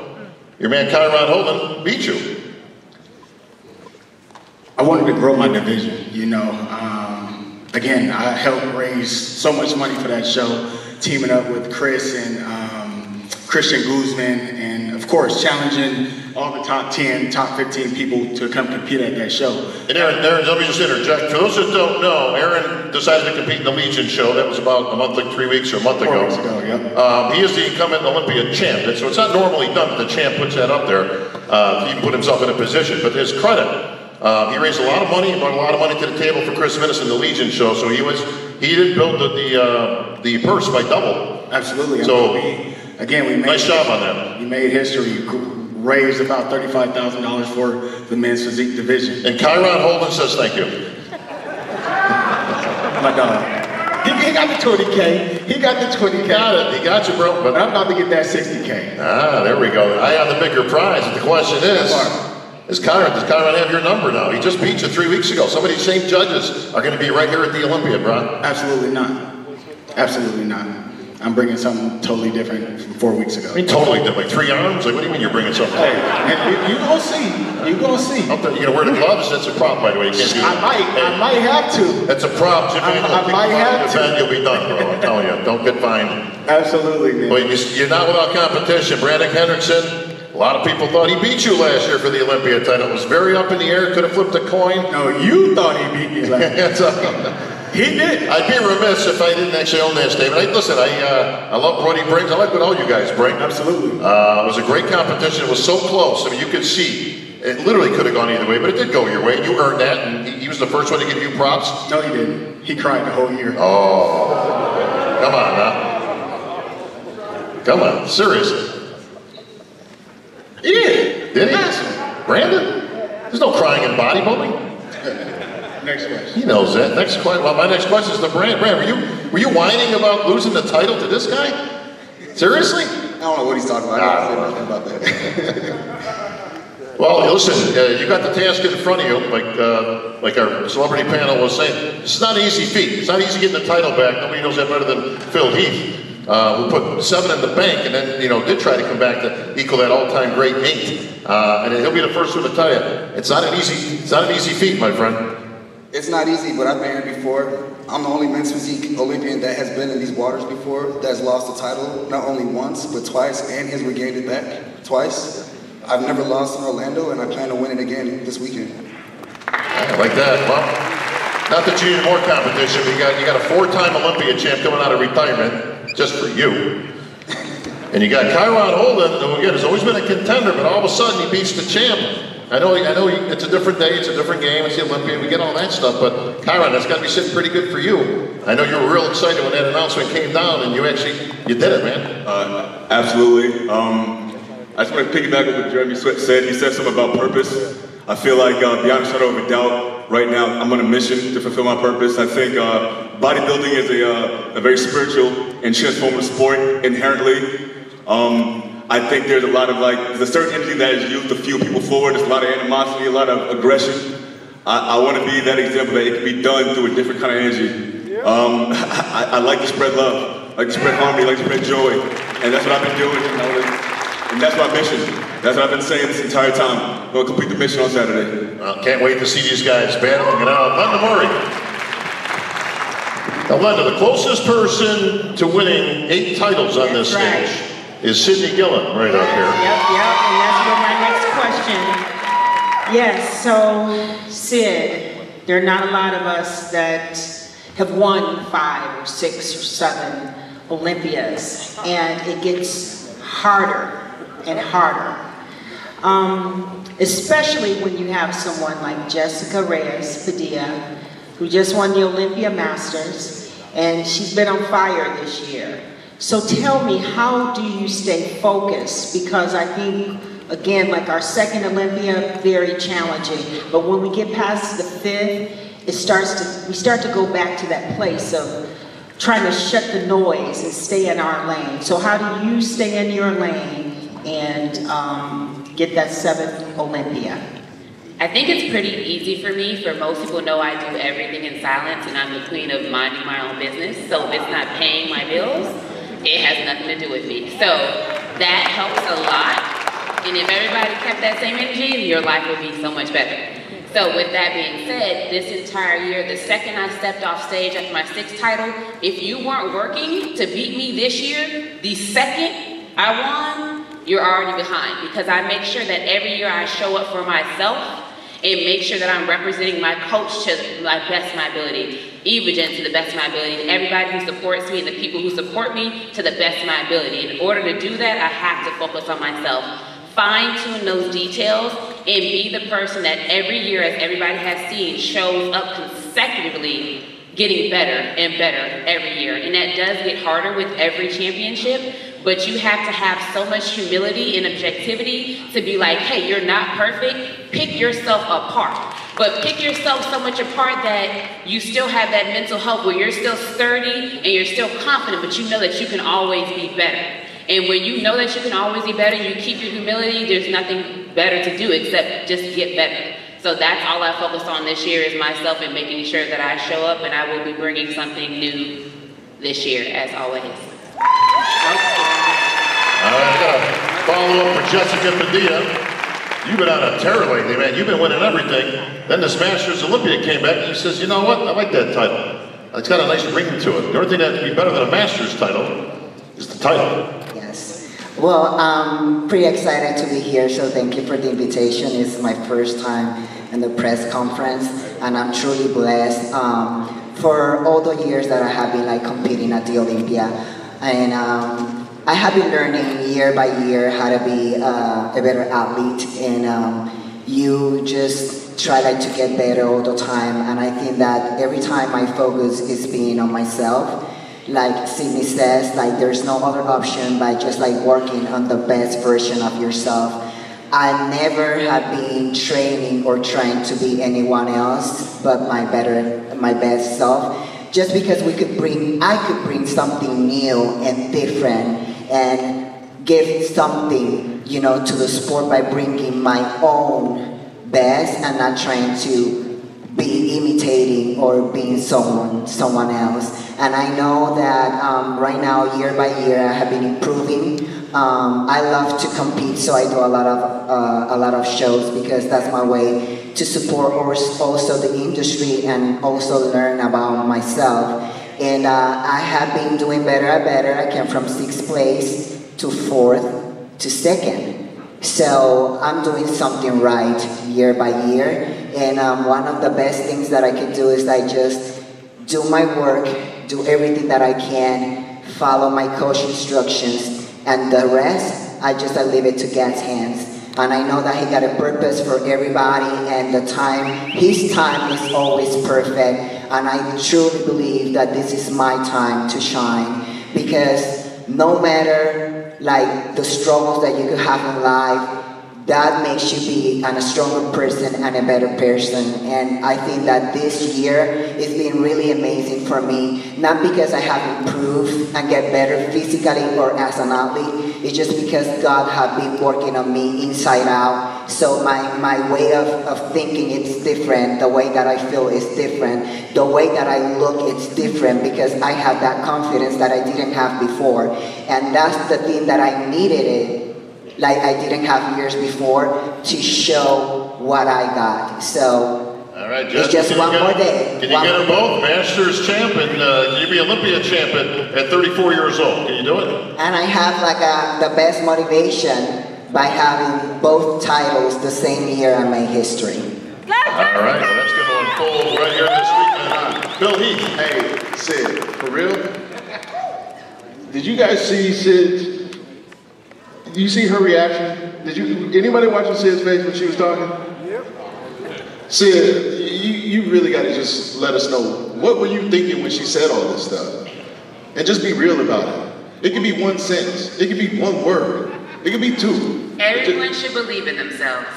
your man Kyron Holden beat you. I wanted to grow my division, you know. Again, I helped raise so much money for that show, teaming up with Chris and Christian Guzman, and of course, challenging all the top 10, top 15 people to come compete at that show. And Erin, let me just interject. For those that don't know, Erin decided to compete in the Legion show. That was about a month, like 3 weeks or a month ago. 4 weeks ago, yeah. He is the incumbent Olympia champ, and so it's not normally done that the champ puts that up there. He put himself in a position, but to his credit, he raised a lot of money and brought a lot of money to the table for Chris Minnis in the Legion show. So he did build the purse by double. Absolutely. So again, we made nice job on that. We made history. Raised about $35,000 for the men's physique division. And Kyron Holden says thank you. My dog. He got the 20K. He got the 20K. Got it. He got you, bro. But I'm about to get that 60K. Ah, there we go. I have the bigger prize. The question is does Kyron have your number now? He just beat you 3 weeks ago. Some of these same judges are going to be right here at the Olympia, bro. Absolutely not. Absolutely not. I'm bringing something totally different from 4 weeks ago. I mean, totally different. Like 3 arms? Like, what do you mean you're bringing something? Hey, you gonna see. You gonna see. You're gonna wear the gloves? That's a prop, by the way. You can't do that. I might have to. That's a prop. Jimmy, I might have to. Event, you'll be done, bro. I'm telling you. Don't get fined. Absolutely, man. But you're not without competition. Brandon Hendrickson, a lot of people thought he beat you last year for the Olympia title. It was very up in the air. Could have flipped a coin. No, you thought he beat me last year. He did. I'd be remiss if I didn't actually own that statement. Listen, I love what he brings. I like what all you guys bring. Absolutely. It was a great competition. It was so close. I mean, you could see it literally could have gone either way, but it did go your way. You earned that, and he was the first one to give you props. No, he didn't. He cried the whole year. Oh, come on now. Come on, seriously. Yeah, did he? Brandon? There's no crying in bodybuilding. Next question. He knows that. Next question. Well, my next question is to Brand. Were you whining about losing the title to this guy? Seriously? I don't know what he's talking about. I don't say nothing about that. Well, listen. You got the task in front of you, like our celebrity panel was saying. It's not an easy feat. It's not easy getting the title back. Nobody knows that better than Phil Heath, who put 7 in the bank and then did try to come back to equal that all-time great 8. And he'll be the first one to tell you it's not an easy feat, my friend. It's not easy, but I've been here before. I'm the only men's physique Olympian that has been in these waters before, that's lost the title, not only once, but twice, and has regained it back twice. I've never lost in Orlando, and I plan to win it again this weekend. I like that. Well, not that you need more competition, but you got a 4-time Olympia champ coming out of retirement just for you. And you got Kyron Holden, who again has always been a contender, but all of a sudden he beats the champ. I know it's a different day, it's a different game, it's the Olympia, we get all that stuff, but Kyron, that's got to be sitting pretty good for you. I know you were real excited when that announcement came down, and you did it, man. Absolutely. I just want to piggyback on what Jeremy said. He said something about purpose. I feel like, beyond a shadow of a doubt, right now I'm on a mission to fulfill my purpose. I think bodybuilding is a very spiritual and transformative sport inherently. I think there's a lot of there's a certain energy that is used to fuel people forward. There's a lot of animosity, a lot of aggression. I want to be that example that it can be done through a different kind of energy. I like to spread love, I like to spread harmony, I like to spread joy. And that's what I've been doing, and that's my mission. That's what I've been saying this entire time. I'm going to complete the mission on Saturday. Well, can't wait to see these guys battling it out. Lenda Murray. Now, Lenda, the closest person to winning 8 titles on this stage is Cydney Gillon, right up here. Yep, and that's where my next question. Yes, so Sid, there are not a lot of us that have won 5 or 6 or 7 Olympias, and it gets harder and harder. Especially when you have someone like Jessica Reyes-Padilla, who just won the Olympia Masters, and she's been on fire this year. So tell me, how do you stay focused? Because I think, again, like our second Olympia, very challenging. But when we get past the 5th, we start to go back to that place of trying to shut the noise and stay in our lane. So how do you stay in your lane and get that 7th Olympia? I think it's pretty easy for me. For most people know I do everything in silence and I'm the queen of minding my own business. So if it's not paying my bills, it has nothing to do with me. So that helps a lot. And if everybody kept that same energy, your life would be so much better. So with that being said, this entire year, the second I stepped off stage after my 6th title, if you weren't working to beat me this year, the second I won, you're already behind. Because I make sure that every year I show up for myself and make sure that I'm representing my coach to my best of my ability, Imogen to the best of my ability, and everybody who supports me and the people who support me to the best of my ability. In order to do that, I have to focus on myself. Fine-tune those details and be the person that every year, as everybody has seen, shows up consecutively, getting better and better every year. And that does get harder with every championship, but you have to have so much humility and objectivity to be like, hey, you're not perfect, pick yourself apart. But pick yourself so much apart that you still have that mental health where you're still sturdy and you're still confident, but you know that you can always be better. And when you know that you can always be better, you keep your humility, there's nothing better to do except just get better. So that's all I focus on this year is myself and making sure that I show up, and I will be bringing something new this year, as always. I got a follow-up for Jessica Padilla. You've been on a terror lately, man. You've been winning everything. Then this Masters Olympia came back and he says, you know what? I like that title. It's got a nice ring to it. The only thing that can be better than a Masters title is the title. Well, I'm pretty excited to be here, so thank you for the invitation. It's my first time in the press conference, and I'm truly blessed for all the years that I have been competing at the Olympia. And I have been learning year by year how to be a better athlete, and you just try to get better all the time. And I think that every time my focus is being on myself, like Cydney says, there's no other option but just working on the best version of yourself. I never have been training or trying to be anyone else but my best self. Just because I could bring something new and different and give something, to the sport by bringing my own best and not trying to be imitating or being someone else. And I know that right now, year by year, I have been improving. I love to compete, so I do a lot of shows because that's my way to support also the industry and also learn about myself. And I have been doing better and better. I came from 6th place to 4th to 2nd. So I'm doing something right year by year. And one of the best things that I can do is I just do my work, do everything that I can, follow my coach instructions, and the rest, I leave it to God's hands. And I know that He got a purpose for everybody, and His time is always perfect. And I truly believe that this is my time to shine, because no matter the struggles that you could have in life, that makes you be a stronger person and a better person. And I think that this year has been really amazing for me, not because I have improved and get better physically or as an athlete, it's just because God has been working on me inside out. So my way of thinking is different, the way that I feel is different, the way that I look is different, because I have that confidence that I didn't have before. And that's the thing that I needed I didn't have years before to show what I got. So all right, it's just one more day. Can you get them both? Masters champ and you be Olympia champ at 34 years old. Can you do it? And I have the best motivation by having both titles the same year in my history. All right, well, that's going to unfold right here this weekend. Bill Heath. Hey, Sid, for real? Did you guys see Sid? Did you see her reaction? Anybody watching Sid's face when she was talking? Yep. Sid, you really got to just let us know, what were you thinking when she said all this stuff? And just be real about it. It could be one sentence. It could be one word. It could be two. Everyone should believe in themselves.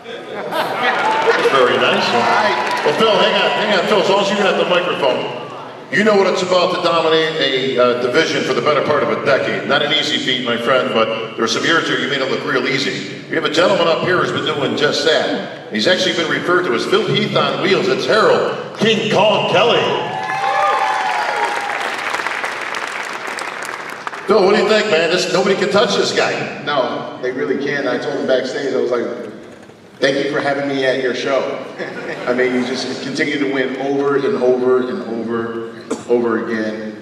Very nice. All right. Well, Phil, hang on, Phil. As long as you got the microphone. You know what it's about to dominate a division for the better part of a decade. Not an easy feat, my friend, but there are some years here you made it look real easy. We have a gentleman up here who's been doing just that. He's actually been referred to as Phil Heath on wheels. It's Harold King Kong Kelly. Phil, what do you think, man? Nobody can touch this guy. No, they really can't. I told him backstage, I was like, thank you for having me at your show. I mean, you just continue to win over and over and over again.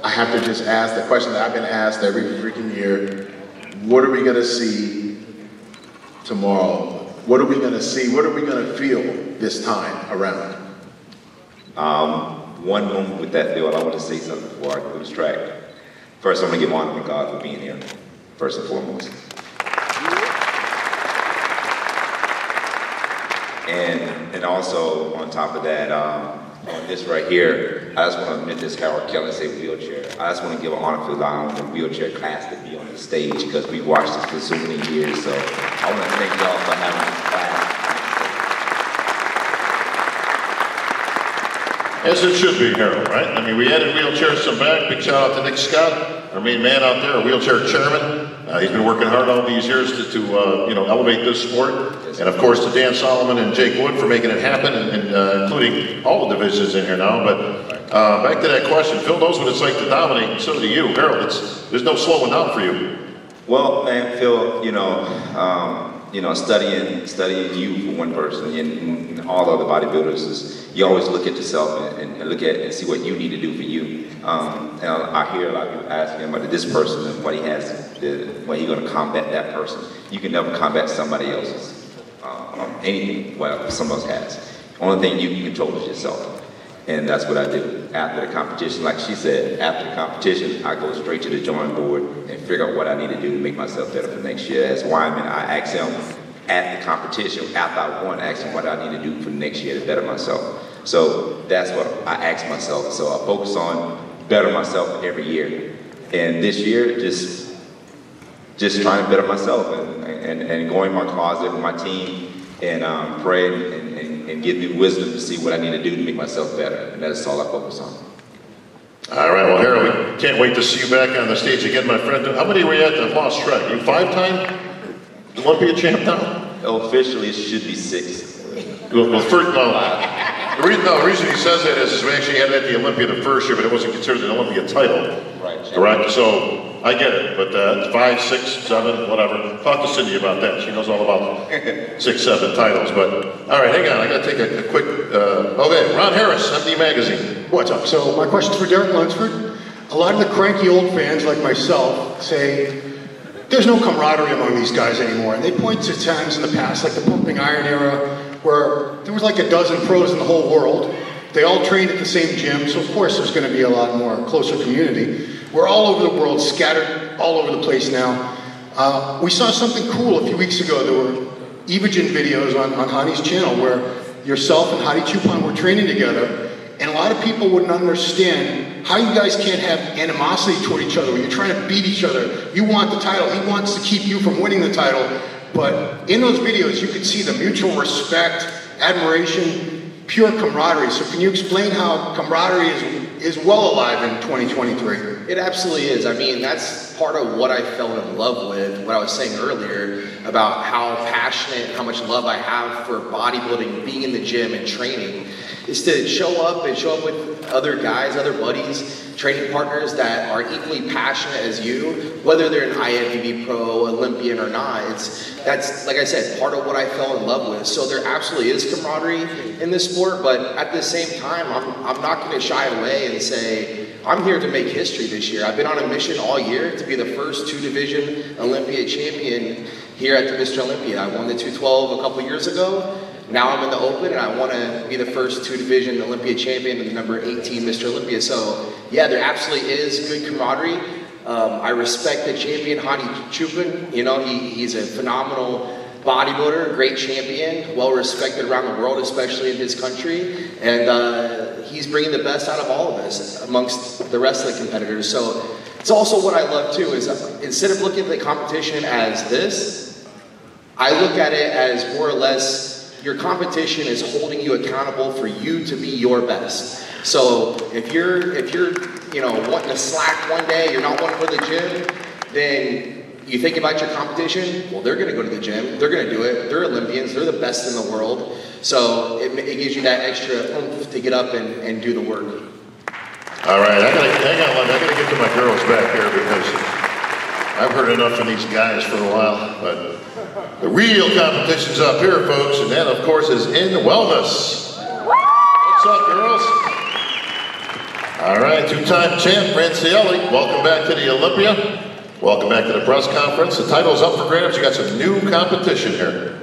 I have to just ask the question that I've been asked every freaking year. What are we gonna see tomorrow? What are we gonna see? What are we gonna feel this time around? One moment with that deal, I want to say something before I go to track. First, I want to give honor to God for being here, first and foremost. And also, on top of that, on this right here, I just want to admit this Harold Khadr wheelchair. I just want to give an honor to allowing the wheelchair class to be on the stage because we've watched this for so many years. So I want to thank y'all for having this class. As it should be, Harold, right? I mean, we added wheelchairs some back. Big shout out to Nick Scott, our main man out there, our wheelchair chairman. He's been working hard all these years to you know, elevate this sport. And of course to Dan Solomon and Jake Wood for making it happen, and including all the divisions in here now. But back to that question, Phil knows what it's like to dominate, and so do you. Harold, there's no slowing down for you. Well, man, Phil, you know, studying you for one person and all other bodybuilders is you always look at yourself and look at and see what you need to do for you. And I hear a lot of people asking about this person and what he has, what he's going to combat that person. You can never combat somebody else's anything what someone else has. Only thing you can control is yourself. And that's what I do after the competition. Like she said, after the competition, I go straight to the drawing board and figure out what I need to do to make myself better for next year. As Wyman, I ask him at the competition, after I won, I ask him what I need to do for next year to better myself. So that's what I ask myself. So I focus on better myself every year. And this year, just trying to better myself and going in my closet with my team and pray and give me wisdom to see what I need to do to make myself better. And that's all I focus on. All right, well, Harold, we can't wait to see you back on the stage again, my friend. How many were you at? I've lost track. You 5-time Olympia champ now? Officially, it should be 6. Well, first, the reason he says that is we actually had it at the Olympia the first year, but it wasn't considered an Olympia title. Right. Correct? So, I get it, but 5, 6, 7, whatever. Talk to Cydney about that. She knows all about 6, 7 titles. But, all right, hang on. I got to take a quick, okay, Ron Harris, MD Magazine. What's up? So my question's for Derek Lunsford. A lot of the cranky old fans like myself say, there's no camaraderie among these guys anymore. And they point to times in the past, like the pumping iron era, where there was like a dozen pros in the whole world. They all trained at the same gym, so of course there's going to be a lot more closer community. We're all over the world, scattered all over the place now. We saw something cool a few weeks ago. There were Evogen videos on Hadi's channel where yourself and Hadi Choopan were training together, and a lot of people wouldn't understand how you guys can't have animosity toward each other when you're trying to beat each other. You want the title, he wants to keep you from winning the title, but in those videos you could see the mutual respect, admiration, pure camaraderie. So can you explain how camaraderie is well alive in 2023? It absolutely is. I mean, that's part of what I fell in love with, what I was saying earlier about how passionate, how much love I have for bodybuilding, being in the gym and training, is to show up with other guys, other buddies, training partners that are equally passionate as you, whether they're an IFBB pro, Olympian or not. That's, like I said, part of what I fell in love with. So there absolutely is camaraderie in this sport, but at the same time, I'm not going to shy away and say, I'm here to make history this year. I've been on a mission all year to be the first 2-division Olympia champion here at the Mr. Olympia. I won the 212 a couple years ago. Now I'm in the Open, and I want to be the first 2-division Olympia champion and the number 18 Mr. Olympia. So, yeah, there absolutely is good camaraderie. I respect the champion, Hadi Choopan. You know, he's a phenomenal bodybuilder, great champion, well respected around the world, especially in his country. And he's bringing the best out of all of us amongst the rest of the competitors. So it's also what I love too, is instead of looking at the competition as this, I look at it as more or less your competition is holding you accountable for you to be your best. So if you're wanting to slack one day, you're not wanting to go to the gym, then you think about your competition. Well, they're going to go to the gym. They're going to do it. They're Olympians. They're the best in the world. So it gives you that extra oomph to get up and do the work. All right, hang on, I gotta get to my girls back here because I've heard enough from these guys for a while, but the real competition's up here, folks, and that, of course, is in wellness. What's up, girls? All right, two-time champ, Francielle, welcome back to the Olympia. Welcome back to the press conference. The title's up for grabs. You got some new competition here.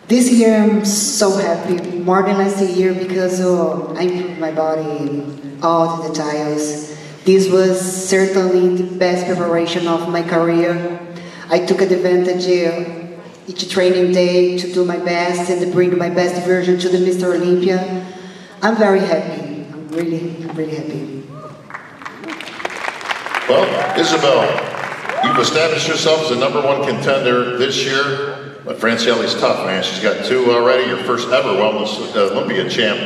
This year I'm so happy, more than last year, because I improved my body all the titles. This was certainly the best preparation of my career. I took advantage of each training day to do my best and to bring my best version to the Mr. Olympia. I'm very happy. I'm really happy. Well, Isabelle, you've established yourself as the #1 contender this year. But Francielle's tough, man. She's got 2 already, your first ever wellness Olympia champ.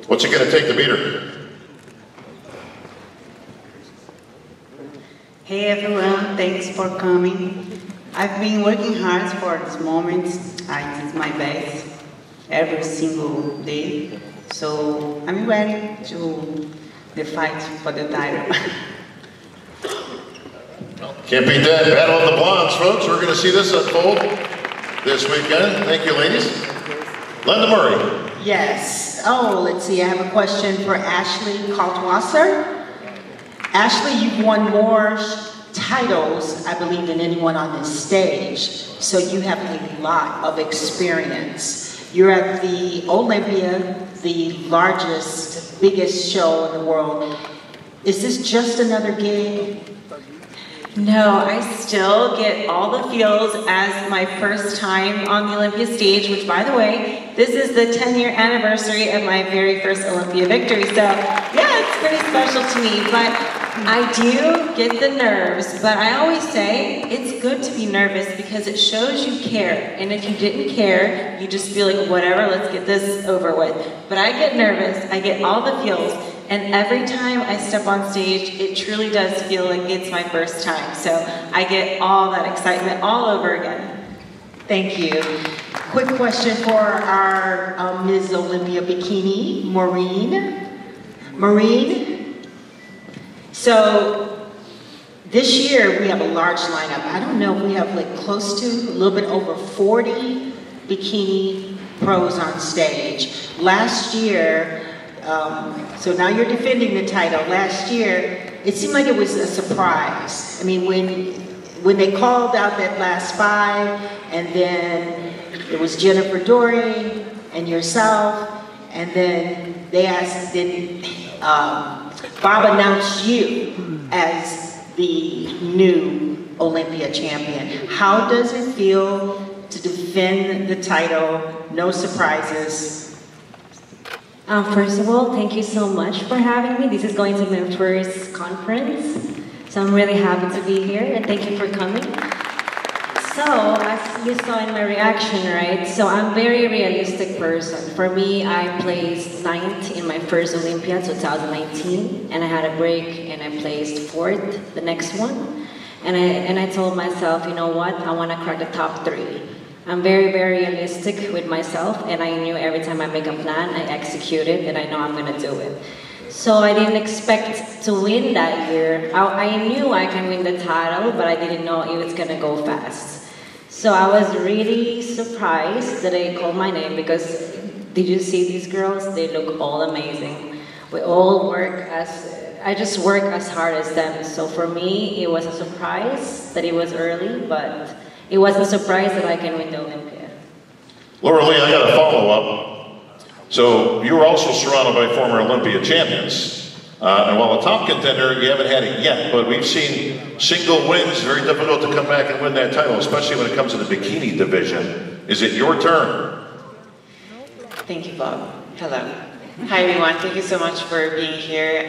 What's it going to take to beat her? Hey everyone, thanks for coming. I've been working hard for this moment. I did my best every single day. So I'm ready to the fight for the title. Can't beat that. Battle of the Blondes, folks. We're going to see this unfold this weekend. Thank you, ladies. Lenda Murray. Yes. Oh, let's see. I have a question for Ashley Kaltwasser. Ashley, you've won more titles, I believe, than anyone on this stage. So you have a lot of experience. You're at the Olympia, the largest, biggest show in the world. Is this just another gig? No, I still get all the feels as my first time on the Olympia stage, which, by the way, this is the 10-year anniversary of my very first Olympia victory. So, yeah, it's pretty special to me, but I do get the nerves. But I always say it's good to be nervous because it shows you care. And if you didn't care, you just feel like, whatever, let's get this over with. But I get nervous. I get all the feels. And every time I step on stage, it truly does feel like it's my first time. So I get all that excitement all over again. Thank you. Quick question for our Ms. Olympia Bikini, Maureen. Maureen, so this year we have a large lineup. I don't know if we have like close to a little bit over 40 bikini pros on stage. Last year, so now you're defending the title. Last year, it seemed like it was a surprise. I mean, when they called out that last 5, and then it was Jennifer Dorie and yourself, and then they asked, then Bob announced you as the new Olympia champion. How does it feel to defend the title? No surprises. First of all, thank you so much for having me. This is going to be my first conference, so I'm really happy to be here, and thank you for coming. So, as you saw in my reaction, right, so I'm a very realistic person. For me, I placed 9th in my first Olympia, 2019, and I had a break, and I placed 4th the next one. And I told myself, you know what, I want to crack the top 3. I'm very, very realistic with myself, and I knew every time I make a plan, I execute it, and I know I'm going to do it. So I didn't expect to win that year. I knew I can win the title, but I didn't know it was going to go fast. So I was really surprised that they called my name, because did you see these girls? They look all amazing. We all work I just work as hard as them. So for me, it was a surprise that it was early, but it was a surprise that I can win the Olympia. Laura Lee, I got a follow-up. So you were also surrounded by former Olympia champions. And while a top contender, you haven't had it yet, but we've seen single wins. Very difficult to come back and win that title, especially when it comes to the bikini division. Is it your turn? Thank you, Bob. Hello. Hi, everyone. Thank you so much for being here.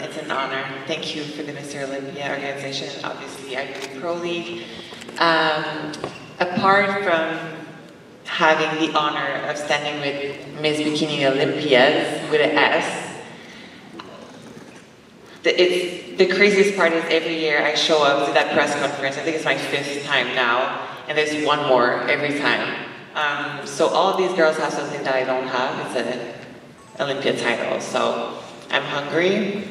It's an honor. Thank you for the Mr. Olympia organization. Obviously, I do Pro League. Apart from having the honor of standing with Miss Bikini Olympias with an S. The craziest part is every year I show up to that press conference. I think it's my 5th time now, and there's one more every time. So all of these girls have something that I don't have. It's an Olympia title. So I'm hungry.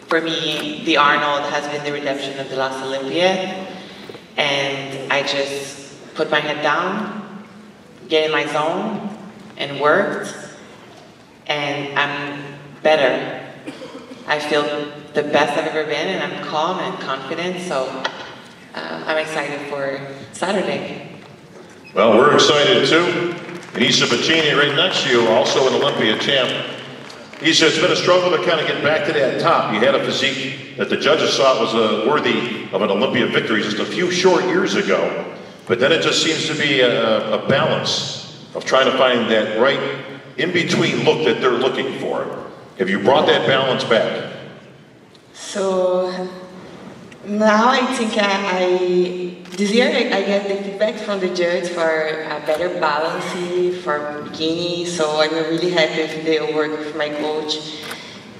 For me, the Arnold has been the redemption of the last Olympia, and I just put my head down, get in my zone, and worked, and I'm better. I feel the best I've ever been, and I'm calm and confident, so I'm excited for Saturday. Well, we're excited too. And Isa Bacchini right next to you, also an Olympia champ. Isa, it's been a struggle to kind of get back to that top. You had a physique that the judges thought was worthy of an Olympia victory just a few short years ago. But then it just seems to be a balance of trying to find that right in-between look that they're looking for. Have you brought that balance back? So now I think this year I get the feedback from the judge for a better balance for bikini, so I'm really happy with the work with my coach.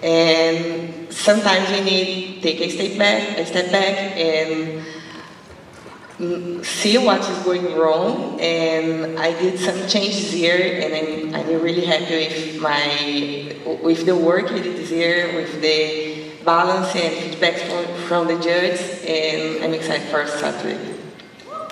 And sometimes you need to take a step back and see what is going wrong, and I did some changes here, and I'm really happy with the work we did this year, with the balance and feedback from the judge, and I'm excited for Saturday.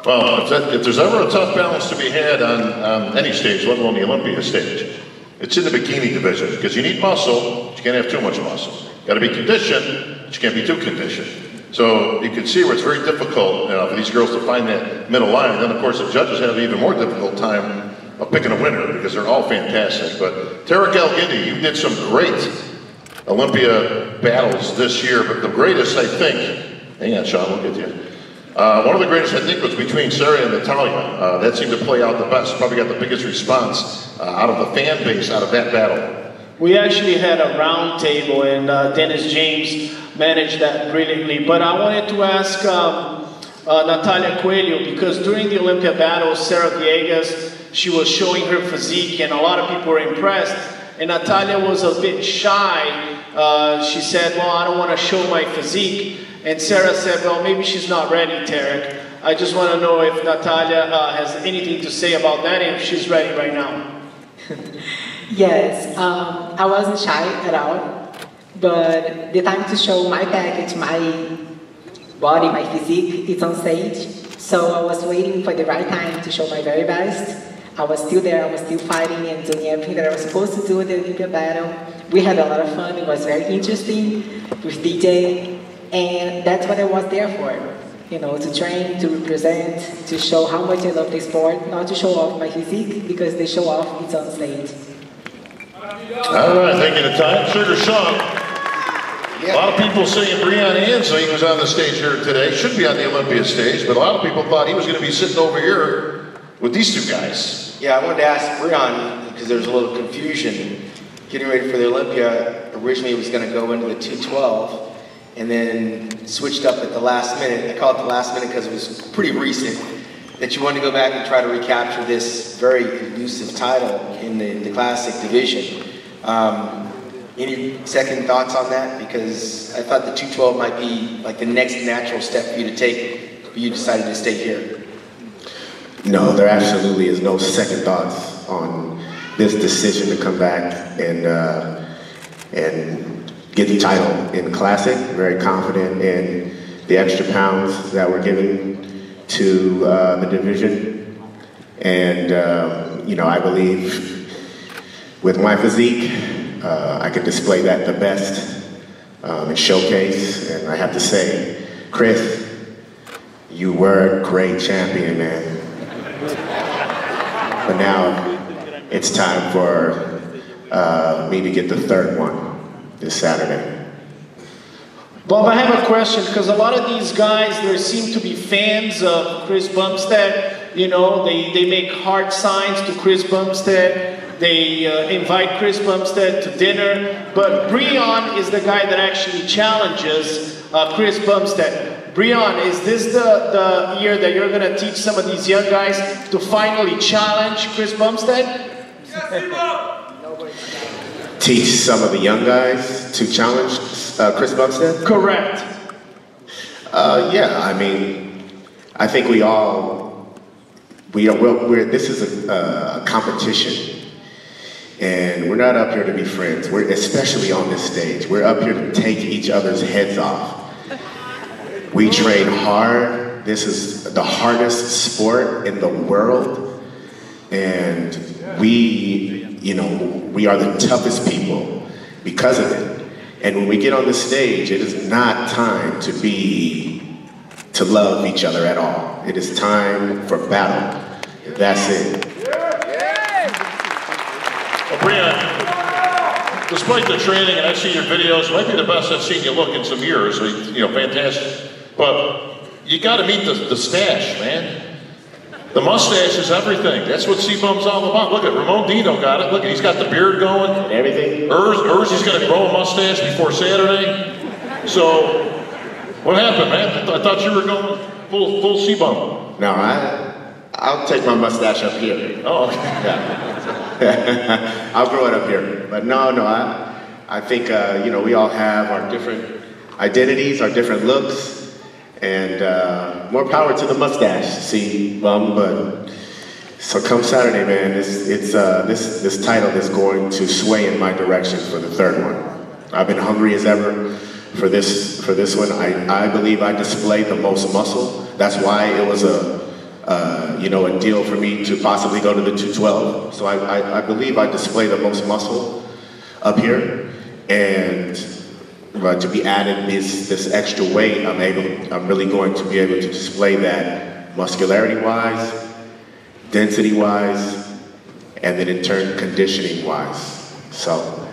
Well, if there's ever a tough balance to be had on any stage, let alone the Olympia stage, it's in the bikini division, because you need muscle, but you can't have too much muscle. You got to be conditioned, but you can't be too conditioned. So you can see where it's very difficult for these girls to find that middle line. And then, of course, the judges have an even more difficult time of picking a winner because they're all fantastic. But Terrick Guindy, you did some great Olympia battles this year, but the greatest, I think, hang on, Shaun, we'll get to you. One of the greatest, I think, was between Sarah and Natalia. That seemed to play out the best. Probably got the biggest response out of the fan base out of that battle. We actually had a round table, and Dennis James managed that brilliantly. But I wanted to ask Natalia Coelho, because during the Olympia battle, Sarah Villegas, she was showing her physique, and a lot of people were impressed. And Natalia was a bit shy. She said, well, I don't want to show my physique. And Sarah said, well, maybe she's not ready, Terrick. I just want to know if Natalia has anything to say about that, and if she's ready right now. Yes, I wasn't shy at all, but the time to show my package, my body, my physique, it's on stage. So I was waiting for the right time to show my very best. I was still there, I was still fighting and doing everything that I was supposed to do in the Olympia battle. We had a lot of fun, it was very interesting with DJ, and that's what I was there for. You know, to train, to represent, to show how much I love the sport, not to show off my physique, because the show off is on stage. All right, thank you, Natalia. Sugar Shaun. A lot of people saying Breon Ansley was on the stage here today. Should be on the Olympia stage, but a lot of people thought he was going to be sitting over here with these two guys. Yeah, I wanted to ask Breon, because there's a little confusion. Getting ready for the Olympia, originally it was going to go into the 212, and then switched up at the last minute. I call it the last minute because it was pretty recent, that you wanted to go back and try to recapture this very elusive title in the classic division. Any second thoughts on that? Because I thought the 212 might be like the next natural step for you to take, but you decided to stay here. No, there absolutely is no second thoughts on this decision to come back and get the title in Classic. Very confident in the extra pounds that were given to the division. And, you know, I believe with my physique, I could display that the best and showcase. And I have to say, Chris, you were a great champion, man. But now it's time for me to get the third one this Saturday. Bob, I have a question, because a lot of these guys, there seem to be fans of Chris Bumstead. You know, they make heart signs to Chris Bumstead. They invite Chris Bumstead to dinner. But Breon is the guy that actually challenges Chris Bumstead. Breon, is this the year that you're going to teach some of these young guys to finally challenge Chris Bumstead? Teach some of the young guys to challenge Chris Bumstead? Correct. Yeah, I mean, I think this is a competition. And we're not up here to be friends. We're especially on this stage. We're up here to take each other's heads off. We train hard. This is the hardest sport in the world. And we are the toughest people because of it. And when we get on the stage, it is not time to love each other at all. It is time for battle. That's it. Well, Breon, despite the training, and I've seen your videos, it might be the best I've seen you look in some years. Fantastic. But you got to meet the stash, man. The mustache is everything. That's what C-Bum's all about. Look at Ramon Dino got it. Look, he's got the beard going. Everything. Urs, he's going to grow a mustache before Saturday. So, what happened, man? I thought you were going full C-Bum. No, I'll take my mustache up here. Oh, okay. Yeah. I'll grow it up here. But no, I think, we all have our different identities, our different looks, and more power to the mustache, so come Saturday, man, this title is going to sway in my direction for the third one. I've been hungry as ever for this one. I believe I displayed the most muscle. That's why it was a deal for me to possibly go to the 212. So I believe I display the most muscle up here, and to be added this extra weight, I'm really going to be able to display that muscularity-wise, density-wise, and then in turn conditioning-wise. So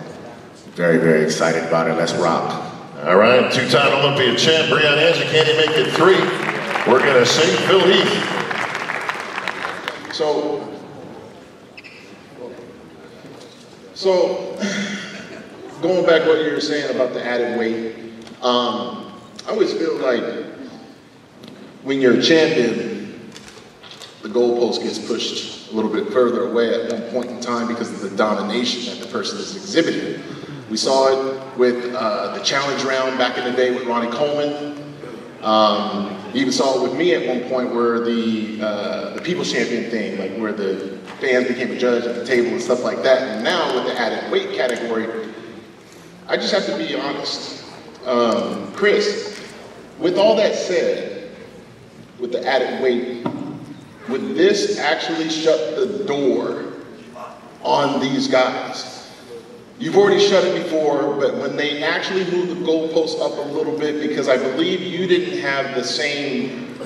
very, very excited about it. Let's rock. All right, two-time Olympia champ Breon Ansley, can he make it 3? We're gonna sing Phil Heath. So, going back what you were saying about the added weight, I always feel like when you're a champion, the goalpost gets pushed a little bit further away at one point in time because of the domination that the person is exhibiting. We saw it with the challenge round back in the day with Ronnie Coleman. You even saw it with me at one point where the People's Champion thing, like where the fans became a judge at the table and stuff like that. And now with the added weight category, I just have to be honest. Chris, with all that said, with the added weight, would this actually shut the door on these guys? You've already shut it before, but when they actually move the goalposts up a little bit, because I believe you didn't have the same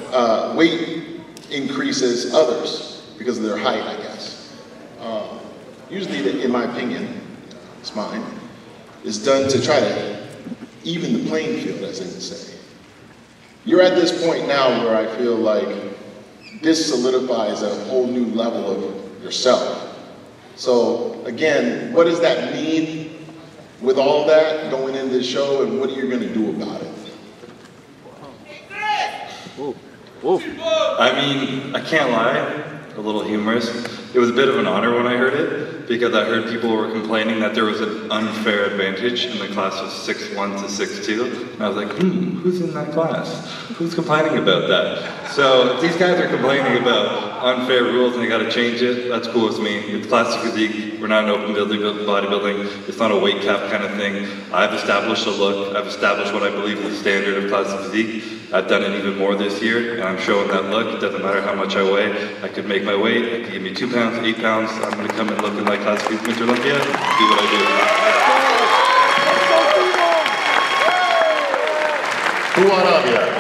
weight increase as others because of their height, I guess. Usually, in my opinion, it's mine, is done to try to even the playing field, as they would say. You're at this point now where I feel like this solidifies a whole new level of yourself. So again, what does that mean with all of that going into the show, and what are you going to do about it? I mean, I can't lie, a little humorous. It was a bit of an honor when I heard it, because I heard people were complaining that there was an unfair advantage in the class of 6'1" to 6'2", and I was like, who's in that class? Who's complaining about that? So if these guys are complaining about unfair rules and they gotta change it, that's cool with me. It's classic physique, we're not an open bodybuilding, it's not a weight cap kind of thing. I've established a look, I've established what I believe is the standard of classic physique. I've done it even more this year, and I'm showing that look. It doesn't matter how much I weigh. I could make my weight, I could give me 2 pounds, 8 pounds. I'm gonna come in looking like classic physique Mr. Olympia, do what I do. Fouad, Abiad.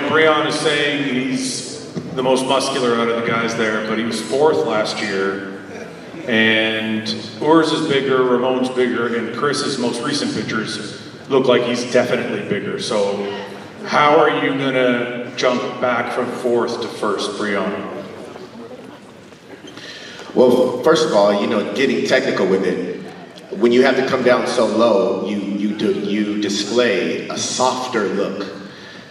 Breon is saying he's the most muscular out of the guys there, but he was 4th last year. And Urs is bigger, Ramon's bigger, and Chris's most recent pictures look like he's definitely bigger. So how are you gonna jump back from 4th to 1st, Breon? Well, first of all, getting technical with it, when you have to come down so low, you display a softer look.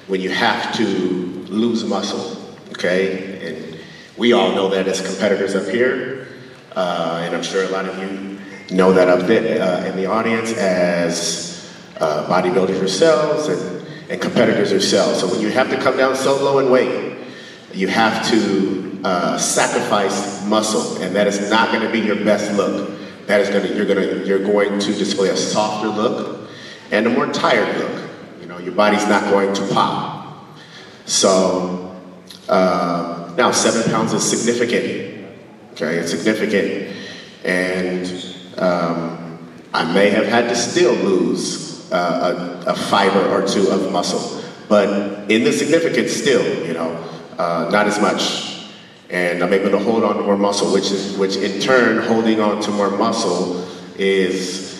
when you have to lose muscle, okay? And we all know that as competitors up here, and I'm sure a lot of you know that up there in the audience as bodybuilders yourselves and competitors yourselves. So when you have to come down so low in weight, you have to sacrifice muscle, and that is not going to be your best look. That is you're going to display a softer look and a more tired look. You know, your body's not going to pop. So now 7 pounds is significant. Okay, it's significant, and I may have had to still lose a fiber or two of muscle, but in the significance still, you know, not as much. And I'm able to hold on to more muscle, which in turn, holding on to more muscle is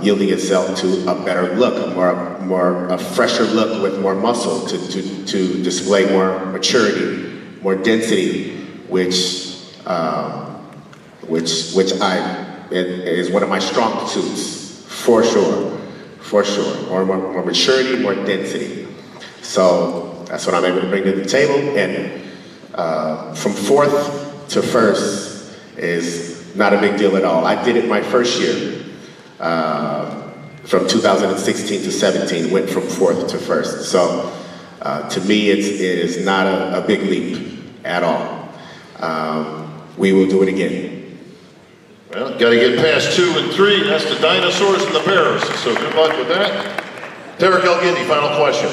yielding itself to a better look, a fresher look with more muscle to display more maturity, more density, which is one of my strong suits, for sure, more maturity, more density. So that's what I'm able to bring to the table, and from 4th to 1st is not a big deal at all. I did it my first year, from 2016 to 17, went from 4th to 1st. So to me, it is not a big leap at all. We will do it again. Well, got to get past 2 and 3. That's the dinosaurs and the bears. So good luck with that. Terrick Guindy, final question.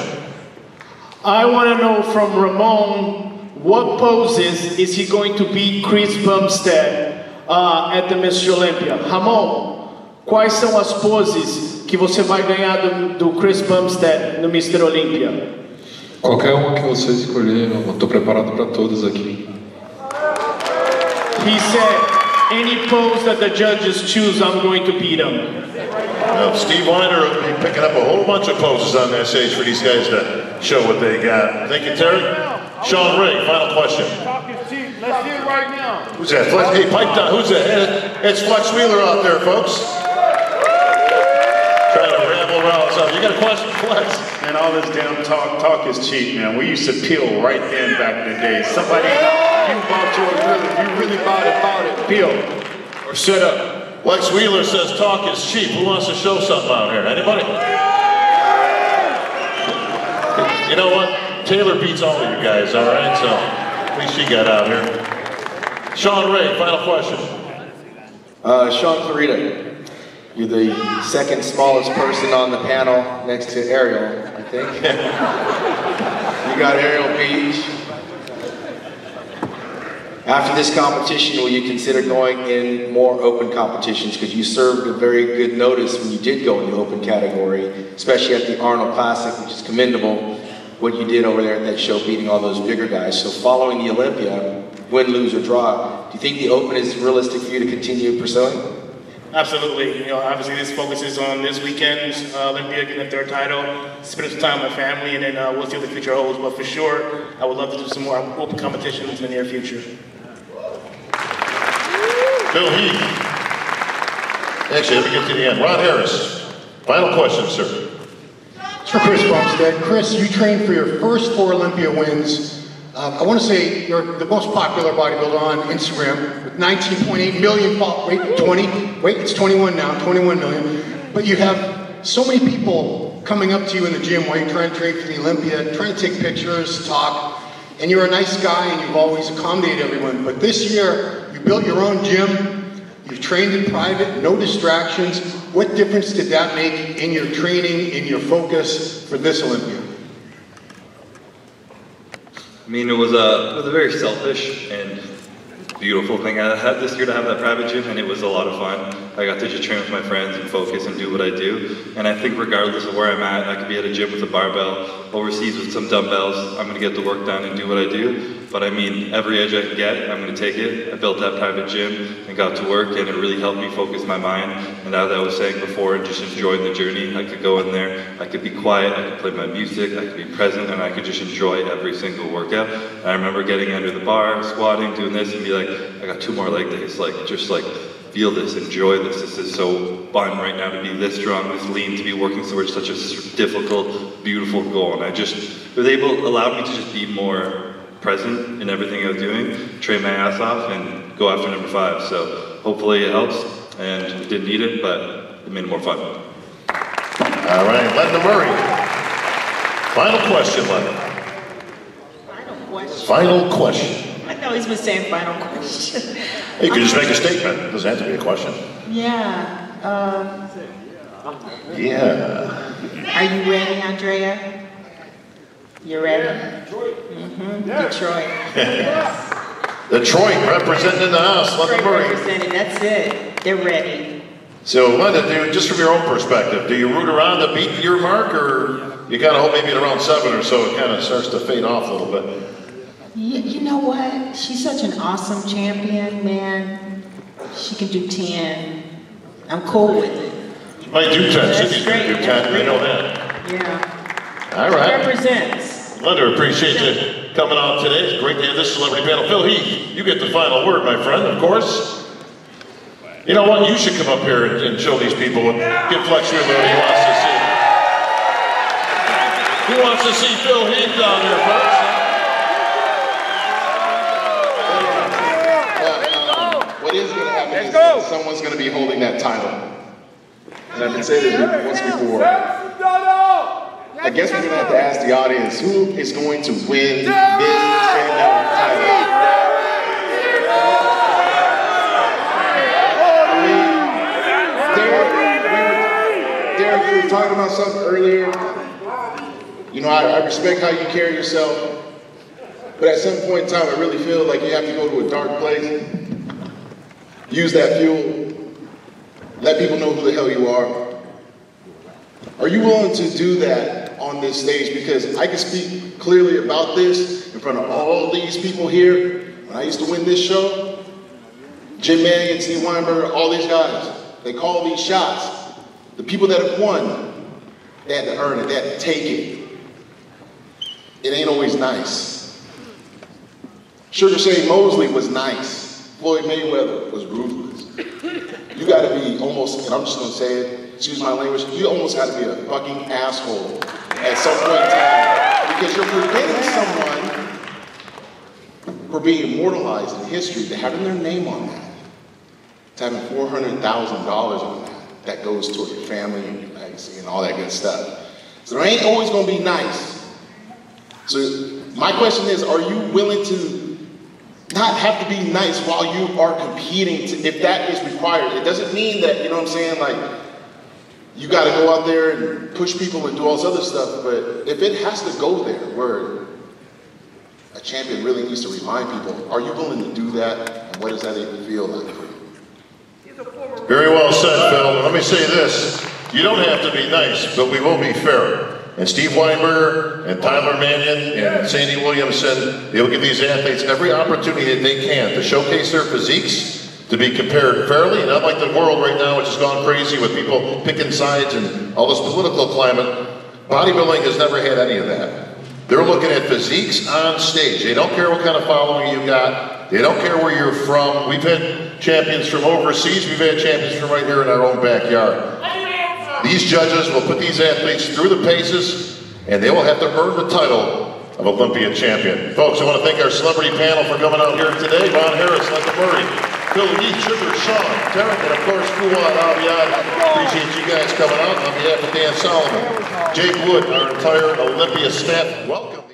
I want to know from Ramon, what poses is he going to beat Chris Bumstead at the Mr. Olympia? Ramon, quais são as poses que você vai ganhar do Chris Bumstead no Mr. Olympia? Qualquer uma que você escolher, eu estou preparado para todas aqui. He said, any pose that the judges choose, I'm going to beat him. Well, Steve Weider will be picking up a whole bunch of poses on that stage for these guys to show what they got. Thank you, Terrick. Shaun Ray, final question. Let's see it right now. Who's that? Hey, pipe down. Who's that? It's Flex Wheeler out there, folks. Trying to ramble around. So you got a question, Flex? Man, all this damn talk is cheap, man. We used to peel right then back in the day. Somebody, you bought yours really, if you really bought it, peel or shut up. Flex Wheeler says talk is cheap. Who wants to show something out here? Anybody? You know what? Taylor beats all of you guys, all right? So at least she got out here. Shaun Ray, final question. Shaun Clarida, you're the 2nd smallest person on the panel next to Ariel, I think. You got Ariel beat. After this competition, will you consider going in more open competitions? Because you served a very good notice when you did go in the open category, especially at the Arnold Classic, which is commendable, what you did over there at that show, beating all those bigger guys. So following the Olympia, win, lose, or draw, do you think the open is realistic for you to continue pursuing? Absolutely. You know, obviously this focuses on this weekend's Olympia, getting a 3rd title, spending some time with my family, and then we'll see what the future holds. But for sure, I would love to do some more open competitions in the near future. Bill Heath. Actually, let me get to the end. Ron Harris, final question, sir. It's for Chris Bumstead. Chris, you trained for your first 4 Olympia wins. I want to say you're the most popular bodybuilder on Instagram with 19.8 million followers. It's 21 now, 21 million. But you have so many people coming up to you in the gym while you're trying to train for the Olympia, trying to take pictures, talk, and you're a nice guy and you've always accommodated everyone. But this year, you built your own gym, you've trained in private, no distractions. What difference did that make in your training, in your focus for this Olympia? I mean, it was a very selfish and beautiful thing I had this year to have that private gym, and it was a lot of fun. I got to just train with my friends and focus and do what I do. And I think regardless of where I'm at, I could be at a gym with a barbell, overseas with some dumbbells. I'm going to get the work done and do what I do. But I mean, every edge I can get, I'm going to take it. I built that private gym and got to work, and it really helped me focus my mind. And as I was saying before, just enjoying the journey. I could go in there, I could be quiet, I could play my music, I could be present, and I could just enjoy every single workout. And I remember getting under the bar, squatting, doing this, and be like, I got 2 more leg days, just feel this, enjoy this. This is so fun right now to be this strong, this lean, to be working towards such a difficult beautiful goal, and I just allowed me to just be more present in everything I was doing, train my ass off, and go after number 5. So hopefully it helps, and it didn't need it, but it made it more fun. All right, Lenda Murray. Final question, Lenda. Final question. I know he's been saying final question. You can just make a statement. It doesn't have to be a question. Yeah. Yeah. Are you ready, Andrea? You ready? Mm-hmm. Detroit. Yes. Detroit representing the house. Lenda Murray. Represented. That's it. They're ready. So, Lenda, just from your own perspective, do you root around to beat your mark, or you kind of hope maybe at around 7 or so it kind of starts to fade off a little bit? You know what? She's such an awesome champion, man. She can do 10. I'm cool with it. She might do 10. She's going to do 10. We know that. Yeah. All right. She represents. Lenda, appreciate you coming on today. It's great to have this celebrity panel. Phil Heath, you get the final word, my friend, of course. You know what? You should come up here and show these people what give Flex here what he wants to see. Who wants to see Phil Heath down there, folks? What is going to happen is that someone's going to be holding that title. And I've been saying this once before. I guess we're going to have to ask the audience, who is going to win this standout title? Derek, you were talking about something earlier. You know, I respect how you carry yourself. But at some point in time, I really feel like you have to go to a dark place. Use that fuel. Let people know who the hell you are. Are you willing to do that on this stage? Because I can speak clearly about this in front of all these people here. When I used to win this show, Jim Mannion, Steve Weinberger, all these guys, they call these shots. The people that have won, they had to earn it, they had to take it. It ain't always nice. Sugar Shane Mosley was nice. Floyd Mayweather was ruthless. You gotta be almost, and I'm just gonna say it, excuse my language, you almost gotta be a fucking asshole at some point in time. Because you're preventing someone for being immortalized in history, to having their name on that, to having $400,000 on that, that goes toward your family and your legacy and all that good stuff. So it ain't always gonna be nice. So my question is, are you willing to not have to be nice while you are competing, if that is required? It doesn't mean that, you know what I'm saying, like, you gotta go out there and push people and do all this other stuff, but if it has to go there, where a champion really needs to remind people, are you willing to do that, and what does that even feel like for you? Very well said, Phil. Let me say this. You don't have to be nice, but we will be fair. And Steve Weinberger and Tyler Mannion and Sandy Williamson, they will give these athletes every opportunity that they can to showcase their physiques, to be compared fairly, not like the world right now, which has gone crazy with people picking sides and all this political climate. Bodybuilding has never had any of that. They're looking at physiques on stage. They don't care what kind of following you got. They don't care where you're from. We've had champions from overseas. We've had champions from right here in our own backyard. These judges will put these athletes through the paces, and they will have to earn the title of Olympia champion. Folks, I want to thank our celebrity panel for coming out here today. Ron Harris, Lenda Murray, Phil Heath, Sugar, Shaun, Terrick, and of course, Fouad, Abiad. Appreciate you guys coming out. On behalf of Dan Solomon, Jake Wood, our entire Olympia staff, welcome.